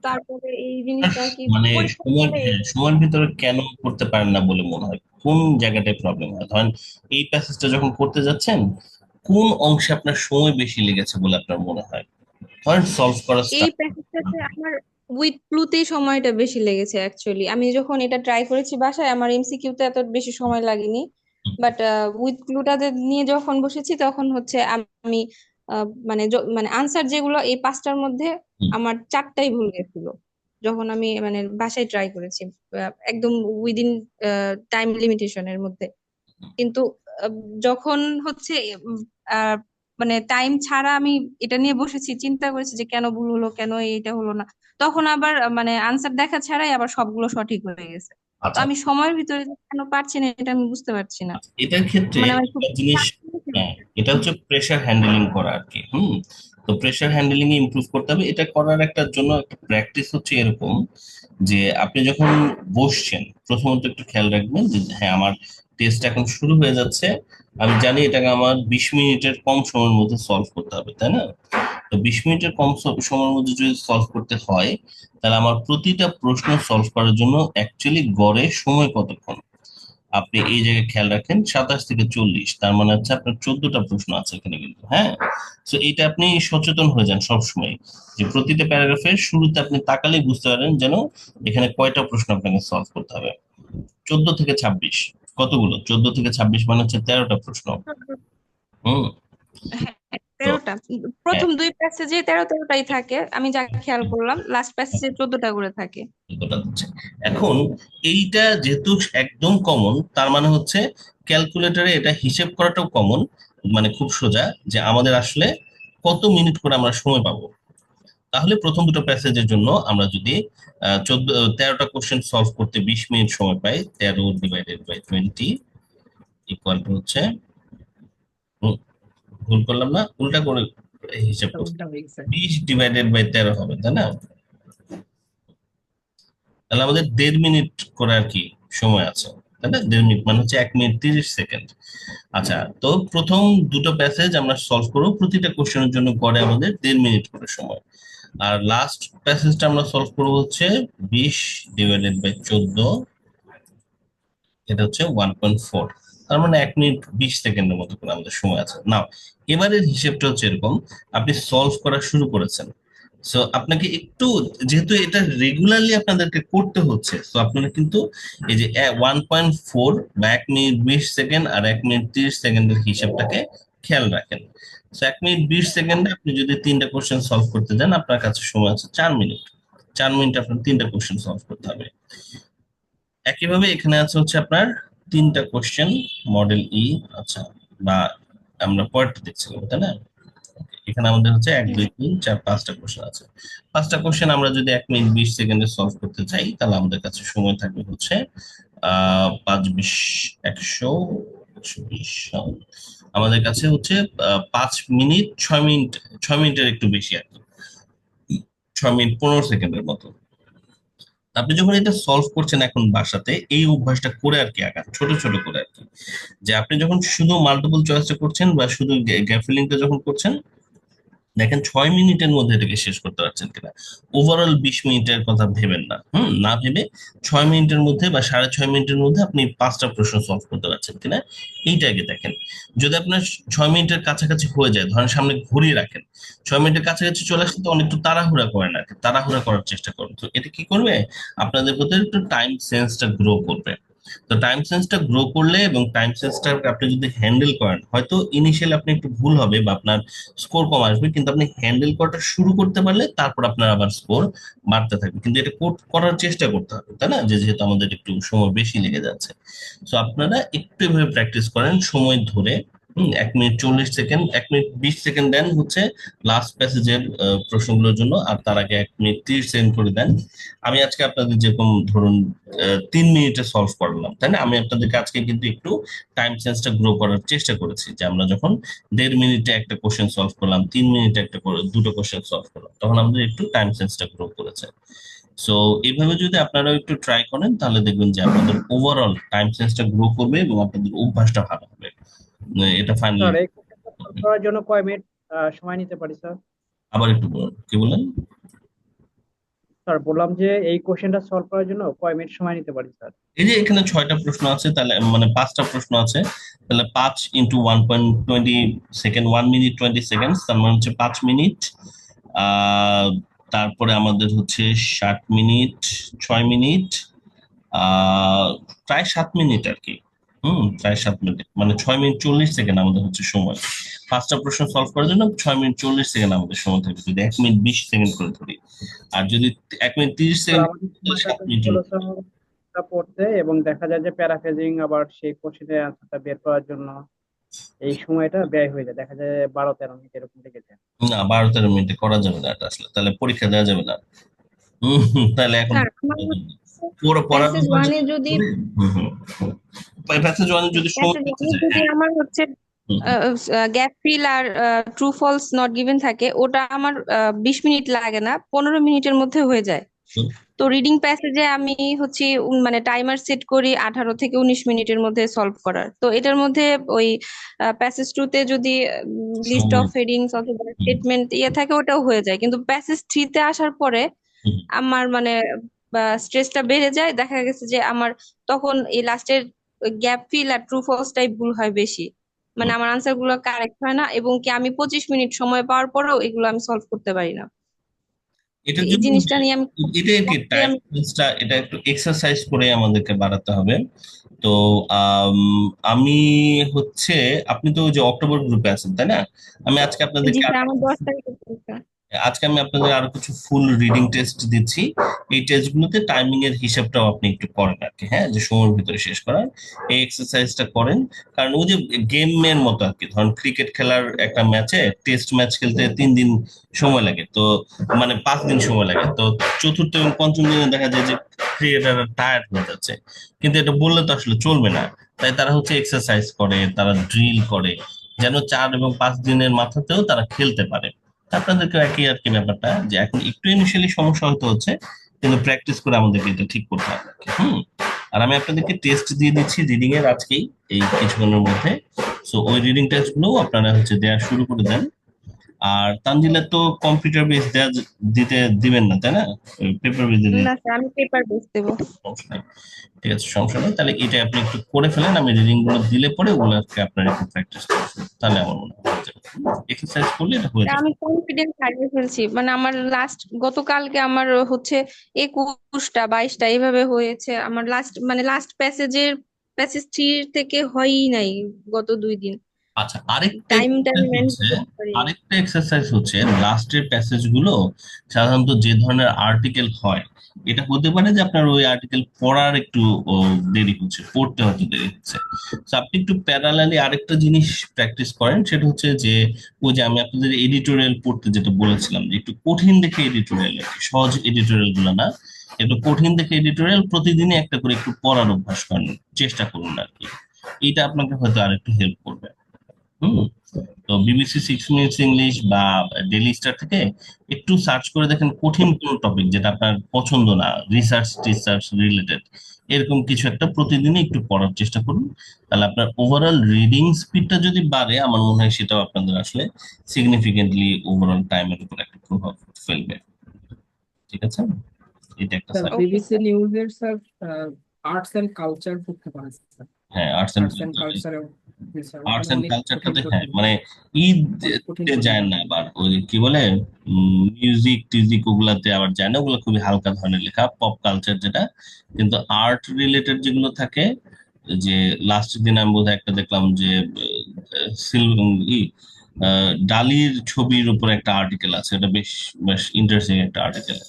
তারপরে এই জিনিসটা কি
মানে
পরীক্ষার হলে
সময়ের ভিতরে কেন করতে পারেন না বলে মনে হয়? কোন জায়গাটায় প্রবলেম হয়? ধরেন এই প্যাসেজটা যখন করতে যাচ্ছেন কোন অংশে আপনার সময় বেশি লেগেছে বলে আপনার মনে হয়? ধরেন সলভ করা
এই প্যাসেজটাতে আমার উইথ ক্লুতেই সময়টা বেশি লেগেছে অ্যাকচুয়ালি। আমি যখন এটা ট্রাই করেছি বাসায় আমার এমসিকিউতে এত বেশি সময় লাগেনি, বাট উইথ ক্লুটাতে নিয়ে যখন বসেছি তখন হচ্ছে আমি মানে মানে আনসার যেগুলো এই পাঁচটার মধ্যে আমার চারটাই ভুল গেছিল যখন আমি মানে বাসায় ট্রাই করেছি একদম উইদিন টাইম লিমিটেশনের মধ্যে। কিন্তু আহ, যখন হচ্ছে আহ, মানে টাইম ছাড়া আমি এটা নিয়ে বসেছি, চিন্তা করেছি যে কেন ভুল হলো, কেন এটা হলো না, তখন আবার মানে আনসার দেখা ছাড়াই আবার সবগুলো সঠিক হয়ে গেছে। তো
আচ্ছা,
আমি সময়ের ভিতরে যে কেন পারছি না এটা আমি বুঝতে পারছি না।
এটার ক্ষেত্রে
মানে আমি খুব
একটা জিনিস, হ্যাঁ, এটা হচ্ছে প্রেসার হ্যান্ডেলিং করা আর কি। তো প্রেসার হ্যান্ডেলিং এ ইমপ্রুভ করতে হবে। এটা করার একটা জন্য একটা প্র্যাকটিস হচ্ছে এরকম যে আপনি যখন বসছেন প্রথমত একটু খেয়াল রাখবেন যে হ্যাঁ আমার টেস্ট এখন শুরু হয়ে যাচ্ছে, আমি জানি এটাকে আমার 20 মিনিটের কম সময়ের মধ্যে সলভ করতে হবে, তাই না? তো 20 মিনিটের কম সময়ের মধ্যে যদি সলভ করতে হয় তাহলে আমার প্রতিটা প্রশ্ন সলভ করার জন্য অ্যাকচুয়ালি গড়ে সময় কতক্ষণ আপনি এই জায়গায় খেয়াল রাখেন 27 থেকে 40, তার মানে হচ্ছে আপনার 14টা প্রশ্ন আছে এখানে কিন্তু। হ্যাঁ, তো এইটা আপনি সচেতন হয়ে যান সবসময় যে প্রতিটা প্যারাগ্রাফের শুরুতে আপনি তাকালেই বুঝতে পারেন যেন এখানে কয়টা প্রশ্ন আপনাকে সলভ করতে হবে। 14 থেকে 26 কতগুলো? 14 থেকে 26 মানে হচ্ছে 13টা প্রশ্ন। হুম,
হ্যাঁ 13টা, প্রথম দুই প্যাসেজে 13টাই থাকে, আমি যা খেয়াল করলাম লাস্ট প্যাসেজে 14টা করে থাকে।
কতটা হচ্ছে। এখন এইটা যেহেতু একদম কমন, তার মানে হচ্ছে ক্যালকুলেটরে এটা হিসেব করাটাও কমন, মানে খুব সোজা যে আমাদের আসলে কত মিনিট করে আমরা সময় পাবো। তাহলে প্রথম দুটো প্যাসেজের জন্য আমরা যদি 13টা কোশ্চেন সলভ করতে 20 মিনিট সময় পাই, 13 ডিভাইডেড বাই 20 ইকুয়াল টু হচ্ছে, ভুল করলাম না, উল্টা করে হিসাব করতে 20 ডিভাইডেড বাই 13 হবে, তাই না? তাহলে আমাদের 1.5 মিনিট করে আর কি সময় আছে, তাই না? 1.5 মিনিট মানে হচ্ছে 1 মিনিট 30 সেকেন্ড। আচ্ছা, তো প্রথম দুটো প্যাসেজ আমরা সলভ করবো, প্রতিটা কোশ্চেনের জন্য পরে আমাদের 1.5 মিনিট করে সময়। আর লাস্ট প্যাসেজটা আমরা সলভ করবো হচ্ছে 20 ডিভাইডেড বাই 14, এটা হচ্ছে 1.4। তার মানে 1 মিনিট 20 সেকেন্ডের মতো করে আমাদের সময় আছে। নাও এবারের হিসেবটা হচ্ছে এরকম, আপনি সলভ করা শুরু করেছেন, সো আপনাকে একটু, যেহেতু এটা রেগুলারলি আপনাদেরকে করতে হচ্ছে, তো আপনারা কিন্তু এই যে 1.4 বা 1 মিনিট 20 সেকেন্ড আর 1 মিনিট 30 সেকেন্ডের হিসাবটাকে খেয়াল রাখেন। সো 1 মিনিট 20 সেকেন্ডে আপনি যদি 3টা কোশ্চেন সলভ করতে যান, আপনার কাছে সময় আছে 4 মিনিট। 4 মিনিট আপনার 3টা কোশ্চেন সলভ করতে হবে। একইভাবে এখানে আছে হচ্ছে আপনার 3টা কোশ্চেন মডেল ই, আচ্ছা, বা আমরা পরেরটা দেখছিলাম, তাই না? এখানে আমাদের হচ্ছে 1 2 3 4 5টা কোশ্চেন আছে। 5টা কোশ্চেন আমরা যদি 1 মিনিট 20 সেকেন্ডে সলভ করতে চাই, তাহলে আমাদের কাছে সময় থাকবে হচ্ছে 5 20 100 120, আমাদের কাছে হচ্ছে 5 মিনিট 6 মিনিট, 6 মিনিটের একটু বেশি আর কি, 6 মিনিট 15 সেকেন্ডের মতো। আপনি যখন এটা সলভ করছেন এখন বাসাতে, এই অভ্যাসটা করে আর কি আগান, ছোট ছোট করে আর কি, যে আপনি যখন শুধু মাল্টিপল চয়েসটা করছেন বা শুধু গ্যাপ ফিলিংটা যখন করছেন, দেখেন 6 মিনিটের মধ্যে এটাকে শেষ করতে পারছেন কিনা। ওভারঅল 20 মিনিটের কথা ভেবেন না, না ভেবে 6 মিনিটের মধ্যে বা 6.5 মিনিটের মধ্যে আপনি 5টা প্রশ্ন সলভ করতে পারছেন কিনা এইটা আগে দেখেন। যদি আপনার 6 মিনিটের কাছাকাছি হয়ে যায়, ধরেন সামনে ঘড়ি রাখেন, 6 মিনিটের কাছাকাছি চলে আসলে তো অনেকটু তাড়াহুড়া করেন আর কি, তাড়াহুড়া করার চেষ্টা করুন। তো এটা কি করবে, আপনাদের প্রতি একটু টাইম সেন্সটা গ্রো করবে। তো টাইম সেন্সটা গ্রো করলে এবং টাইম সেন্সটা আপনি যদি হ্যান্ডেল করেন, হয়তো ইনিশিয়ালি আপনি একটু ভুল হবে বা আপনার স্কোর কম আসবে, কিন্তু আপনি হ্যান্ডেল করাটা শুরু করতে পারলে তারপর আপনার আবার স্কোর বাড়তে থাকবে। কিন্তু এটা করার চেষ্টা করতে হবে, তাই না? যেহেতু আমাদের একটু সময় বেশি লেগে যাচ্ছে, তো আপনারা একটু এভাবে প্র্যাকটিস করেন সময় ধরে। 1 minute 40 second, 1 minute 20 second then হচ্ছে লাস্ট প্যাসেজের প্রশ্নগুলোর জন্য, আর তার আগে 1 মিনিট 30 সেকেন্ড করে দেন। আমি আজকে আপনাদের যেরকম ধরুন 3 মিনিটে সলভ করলাম, তাই না? আমি আপনাদেরকে আজকে কিন্তু একটু টাইম সেন্সটা গ্রো করার চেষ্টা করেছি, যে আমরা যখন 1.5 মিনিটে একটা কোশ্চেন সলভ করলাম, 3 মিনিটে দুটো কোশ্চেন সলভ করলাম, তখন আমাদের একটু টাইম সেন্সটা গ্রো করেছে। সো এইভাবে যদি আপনারাও একটু ট্রাই করেন, তাহলে দেখবেন যে আপনাদের ওভারঅল টাইম সেন্সটা গ্রো করবে এবং আপনাদের অভ্যাসটা ভালো হবে। এটা
স্যার
ফাইনালি।
এই কোশ্চেনটা সলভ করার জন্য কয় মিনিট সময় নিতে পারি স্যার?
আবার একটু বলুন, কি বললেন?
স্যার বললাম যে এই কোশ্চেনটা সলভ করার জন্য কয় মিনিট সময় নিতে পারি স্যার?
এই যে এখানে 6টা প্রশ্ন আছে, তাহলে মানে 5টা প্রশ্ন আছে, তাহলে 5 ইন্টু 1.20 সেকেন্ড, 1 মিনিট 20 সেকেন্ড, তার মানে হচ্ছে 5 মিনিট। তারপরে আমাদের হচ্ছে 60 মিনিট, 6 মিনিট, প্রায় 7 মিনিট আর কি। প্রায় 7 মিনিট, মানে 6 মিনিট 40 সেকেন্ড আমাদের হচ্ছে সময়। 5টা প্রশ্ন সলভ করার জন্য 6 মিনিট 40 সেকেন্ড আমাদের সময় থাকবে, যদি 1 মিনিট 20 সেকেন্ড করে ধরি। আর যদি 1 মিনিট 30
স্যার
সেকেন্ড,
আমাদের
7 মিনিট।
সময়টা পড়তে এবং দেখা যায় যে প্যারাফ্রেজিং আবার সেই কোশ্চেনের অ্যান্সারটা বের করার জন্য এই সময়টা ব্যয় হয়ে যায়, দেখা যায় 12-13 মিনিট এরকম লেগে যায়।
না, 12-13 মিনিটে করা যাবে না এটা আসলে, তাহলে পরীক্ষা দেওয়া যাবে না। তাহলে এখন
স্যার আমার
পুরো পড়ার
প্যাসেজ ওয়ানে যদি
প্যাসেজ ওয়ানে যদি সময়
প্যাসেজ
দিতে
ওয়ানে
চাই,
যদি আমার হচ্ছে গ্যাপ ফিল আর ট্রু ফলস নট গিভেন থাকে, ওটা আমার 20 মিনিট লাগে না, 15 মিনিটের মধ্যে হয়ে যায়। তো রিডিং প্যাসেজে আমি হচ্ছে মানে টাইমার সেট করি 18 থেকে 19 মিনিটের মধ্যে সলভ করার। তো এটার মধ্যে ওই প্যাসেজ টুতে যদি লিস্ট অফ হেডিংস অথবা স্টেটমেন্ট ইয়ে থাকে, ওটাও হয়ে যায়। কিন্তু প্যাসেজ থ্রিতে আসার পরে আমার মানে স্ট্রেসটা বেড়ে যায়, দেখা গেছে যে আমার তখন এই লাস্টের গ্যাপ ফিল আর ট্রু ফলসটাই ভুল হয় বেশি, মানে আমার আনসার গুলো কারেক্ট হয় না, এবং কি আমি 25 মিনিট সময় পাওয়ার পরেও এগুলো আমি সলভ করতে পারি না।
এটার
এই
জন্য
জিনিসটা নিয়ে আমি
এটা কি টাইম সেন্সটা, এটা একটু এক্সারসাইজ করে আমাদেরকে বাড়াতে হবে। তো আমি হচ্ছে, আপনি তো ওই যে অক্টোবর গ্রুপে আছেন, তাই না? আমি আজকে
জি
আপনাদেরকে
স্যার, আমার 10 তারিখে পরীক্ষা।
আজকে আমি আপনাদের আরো কিছু ফুল রিডিং টেস্ট দিচ্ছি। এই টেস্টগুলোতে টাইমিং এর হিসাবটাও আপনি একটু করেন আর কি, হ্যাঁ, যে সময়ের ভিতরে শেষ করার এই এক্সারসাইজটা করেন। কারণ ওই যে গেমের মতো আর কি, ধরুন ক্রিকেট খেলার একটা ম্যাচে, টেস্ট ম্যাচ খেলতে 3 দিন সময় লাগে, তো মানে 5 দিন সময় লাগে, তো চতুর্থ এবং পঞ্চম দিনে দেখা যায় যে ক্রিকেটাররা টায়ার্ড হয়ে যাচ্ছে। কিন্তু এটা বললে তো আসলে চলবে না, তাই তারা হচ্ছে এক্সারসাইজ করে, তারা ড্রিল করে, যেন 4 এবং 5 দিনের মাথাতেও তারা খেলতে পারে। আপনাদেরকে একই আর কি ব্যাপারটা, যে এখন একটু ইনিশিয়ালি সমস্যা হতে হচ্ছে, কিন্তু প্র্যাকটিস করে আমাদেরকে এটা ঠিক করতে হবে। আর আমি আপনাদেরকে টেস্ট দিয়ে দিচ্ছি রিডিং এর আজকেই এই কিছুক্ষণের মধ্যে। সো ওই রিডিং টেস্ট গুলো আপনারা দেওয়া শুরু করে দেন। আর তানজিলা তো কম্পিউটার বেস দিবেন না, তাই না? পেপার বেস দিলে
না স্যার, আমি পেপার বেস দেবো।
সমস্যা নেই। ঠিক আছে, সমস্যা নেই। তাহলে এটা আপনি একটু করে ফেলেন, আমি রিডিং গুলো দিলে পরে ওগুলোকে আপনার একটু প্র্যাকটিস করবেন, তাহলে আমার মনে হয় এক্সারসাইজ করলে এটা হয়ে যাবে।
আমি কনফিডেন্স হারিয়ে ফেলছি, মানে আমার গতকালকে আমার হচ্ছে 21টা 22টা এইভাবে হয়েছে। আমার লাস্ট প্যাসেজ 3 থেকে হয়ই নাই গত 2 দিন।
আচ্ছা, আরেকটা
টাইমটা আমি ম্যানেজ
হচ্ছে
করতে পারি।
আরেকটা এক্সারসাইজ হচ্ছে লাস্টের প্যাসেজ গুলো সাধারণত যে ধরনের আর্টিকেল হয়, এটা হতে পারে যে আপনার ওই আর্টিকেল পড়ার একটু দেরি হচ্ছে, পড়তে হয়তো দেরি হচ্ছে। তো আপনি একটু প্যারালালি আরেকটা জিনিস প্র্যাকটিস করেন, সেটা হচ্ছে যে ওই যে আমি আপনাদের এডিটোরিয়াল পড়তে যেটা বলেছিলাম, যে একটু কঠিন দেখে এডিটোরিয়াল, সহজ এডিটোরিয়াল গুলো না, একটু কঠিন দেখে এডিটোরিয়াল প্রতিদিনই একটা করে একটু পড়ার অভ্যাস করেন, চেষ্টা করুন আর কি। এটা আপনাকে হয়তো আরেকটু হেল্প করবে। তো বিবিসি 6 মিনিটস ইংলিশ বা ডেইলি স্টার থেকে একটু সার্চ করে দেখেন কঠিন কোন টপিক যেটা আপনার পছন্দ না, রিসার্চ রিলেটেড, এরকম কিছু একটা প্রতিদিনই একটু পড়ার চেষ্টা করুন। তাহলে আপনার ওভারঅল রিডিং স্পিডটা যদি বাড়ে, আমার মনে হয় সেটাও আপনাদের আসলে সিগনিফিকেন্টলি ওভারঅল টাইমের উপর একটা প্রভাব ফেলবে। ঠিক আছে, এটা একটা
স্যার বিবিসি নিউজের স্যার আর্টস এন্ড কালচার পড়তে পারেন স্যার।
হ্যাঁ,
আর্টস এন্ড কালচার
কালচারটাতে, হ্যাঁ মানে ঈদ যায় না, আবার ওই কি বলে মিউজিক টিউজিক ওগুলাতে আবার যায় না, ওগুলো খুবই হালকা ধরনের লেখা, পপ কালচার যেটা। কিন্তু আর্ট রিলেটেড যেগুলো থাকে, যে লাস্ট দিন আমি বোধহয় একটা দেখলাম যে ডালির ছবির উপর একটা আর্টিকেল আছে, এটা বেশ বেশ ইন্টারেস্টিং একটা আর্টিকেল।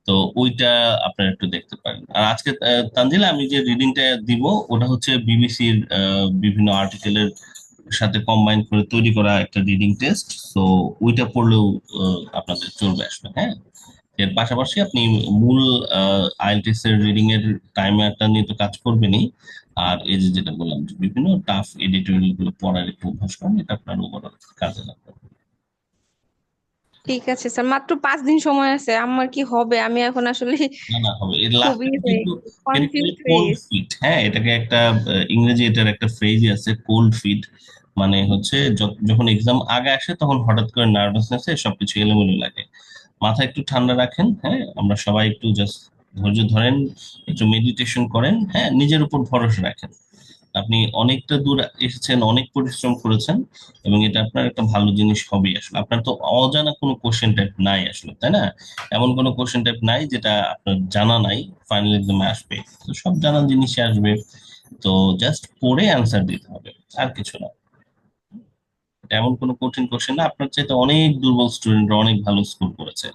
তো ওইটা আপনারা একটু দেখতে পারেন। আর আজকে তানজিলা আমি যে রিডিংটা দিব ওটা হচ্ছে বিবিসির বিভিন্ন আর্টিকেলের সাথে কম্বাইন করে তৈরি করা একটা রিডিং টেস্ট। তো ওইটা পড়লেও আপনাদের চলবে আসবে। হ্যাঁ, এর পাশাপাশি আপনি মূল আইএলটিএস এর রিডিং এর টাইমারটা নিয়ে তো কাজ করবেনই। আর এই যে যেটা বললাম যে বিভিন্ন টাফ এডিটোরিয়াল গুলো পড়ার একটু অভ্যাস করেন, এটা আপনার ওভারঅল কাজে লাগবে।
ঠিক আছে স্যার, মাত্র 5 দিন সময় আছে, আমার কি হবে? আমি এখন আসলে
না হবে, এর
খুবই
লাস্টে কিন্তু
কনফিউজ হয়ে
কোল্ড
গেছি।
ফিট। হ্যাঁ, এটাকে একটা ইংরেজি এটার একটা ফ্রেজ আছে, কোল্ড ফিট। মানে হচ্ছে যখন এক্সাম আগে আসে তখন হঠাৎ করে নার্ভাসনেস সবকিছু এলোমেলো লাগে। মাথা একটু ঠান্ডা রাখেন। হ্যাঁ, আমরা সবাই একটু জাস্ট ধৈর্য ধরেন, একটু মেডিটেশন করেন, হ্যাঁ, নিজের উপর ভরসা রাখেন। আপনি অনেকটা দূর এসেছেন, অনেক পরিশ্রম করেছেন, এবং এটা আপনার একটা ভালো জিনিস হবেই। আসলে আপনার তো অজানা কোনো কোশ্চেন টাইপ নাই আসলে, তাই না? এমন কোনো কোশ্চেন টাইপ নাই যেটা আপনার জানা নাই, ফাইনাল এক্সামে আসবে। তো সব জানা জিনিসই আসবে, তো জাস্ট পড়ে অ্যান্সার দিতে হবে, আর কিছু না। এমন কোনো কঠিন কোশ্চেন না, আপনার চাইতে অনেক দুর্বল স্টুডেন্টরা অনেক ভালো স্কোর করেছে,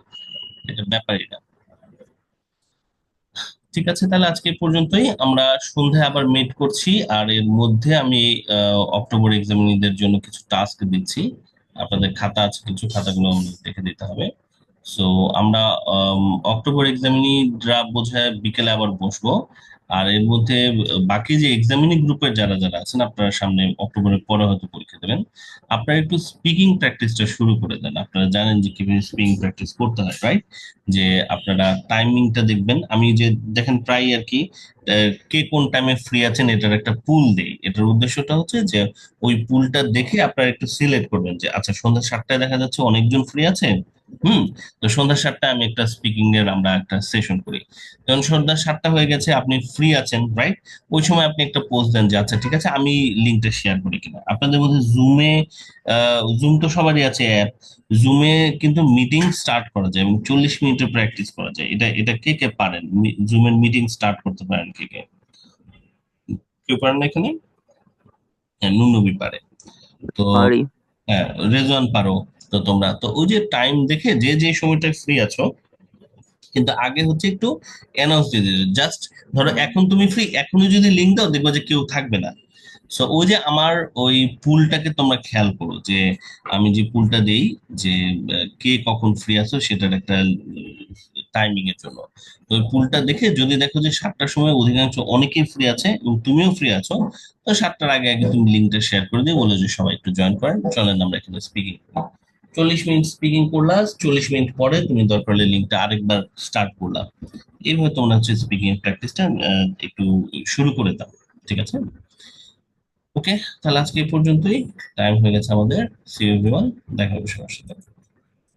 এটা ব্যাপারই না। ঠিক আছে, তাহলে আজকে এই পর্যন্তই। আমরা সন্ধ্যায় আবার মিট করছি, আর এর মধ্যে আমি অক্টোবর এক্সামিনীদের জন্য কিছু টাস্ক দিচ্ছি। আপনাদের খাতা আছে, কিছু খাতাগুলো আমাদের দেখে দিতে হবে। সো আমরা অক্টোবর এক্সামিনিরা বোধহয় বিকেলে আবার বসবো। আর এর মধ্যে বাকি যে এক্সামিনি গ্রুপের যারা যারা আছেন, আপনারা সামনে অক্টোবরের পরে হয়তো পরীক্ষা দেবেন, আপনারা একটু স্পিকিং প্র্যাকটিসটা শুরু করে দেন। আপনারা জানেন যে কিভাবে স্পিকিং প্র্যাকটিস করতে হয়, রাইট? যে আপনারা টাইমিংটা দেখবেন, আমি যে দেখেন প্রায় আর কি কে কোন টাইমে ফ্রি আছেন এটার একটা পুল দেই। এটার উদ্দেশ্যটা হচ্ছে যে ওই পুলটা দেখে আপনারা একটু সিলেক্ট করবেন যে আচ্ছা সন্ধ্যা 7টায় দেখা যাচ্ছে অনেকজন ফ্রি আছে, তো সন্ধ্যা 7টায় আমি একটা স্পিকিং এর আমরা একটা সেশন করি। যখন সন্ধ্যা 7টা হয়ে গেছে, আপনি ফ্রি আছেন, রাইট? ওই সময় আপনি একটা পোস্ট দেন যে আচ্ছা ঠিক আছে, আমি লিঙ্কটা শেয়ার করি কিনা। আপনাদের মধ্যে জুম তো সবারই আছে অ্যাপ, জুমে কিন্তু মিটিং স্টার্ট করা যায় এবং 40 মিনিটের প্র্যাকটিস করা যায়। এটা এটা কে কে পারেন? জুমের মিটিং স্টার্ট করতে পারেন কে কে? কেউ পারেন না এখানে? হ্যাঁ, নুনবি পারে। তো হ্যাঁ, রেজওয়ান পারো। তো তোমরা তো ওই যে টাইম দেখে যে যে সময়টায় ফ্রি আছো, কিন্তু আগে হচ্ছে একটু অ্যানাউন্স দিয়ে দিতে, জাস্ট ধরো এখন তুমি ফ্রি, এখনই যদি লিঙ্ক দাও দেখবো যে কেউ থাকবে না। সো ওই যে আমার ওই পুলটাকে তোমরা খেয়াল করো, যে আমি যে পুলটা দেই যে কে কখন ফ্রি আছো সেটার একটা টাইমিং এর জন্য। তো ওই পুলটা দেখে যদি দেখো যে 7টার সময় অধিকাংশ অনেকেই ফ্রি আছে এবং তুমিও ফ্রি আছো, তো 7টার আগে আগে তুমি লিঙ্কটা শেয়ার করে দিয়ে বলে যে সবাই একটু জয়েন করেন, চলেন আমরা এখানে স্পিকিং। 40 মিনিট স্পিকিং করলা, 40 মিনিট পরে তুমি দরকার হলে লিঙ্কটা আরেকবার স্টার্ট করলা। এইভাবে তোমরা হচ্ছে স্পিকিং প্র্যাকটিসটা একটু শুরু করে দাও, ঠিক আছে? ওকে, তাহলে আজকে এই পর্যন্তই, টাইম হয়ে গেছে আমাদের। সি ইউ এভরিওয়ান, দেখা হবে সবার সাথে।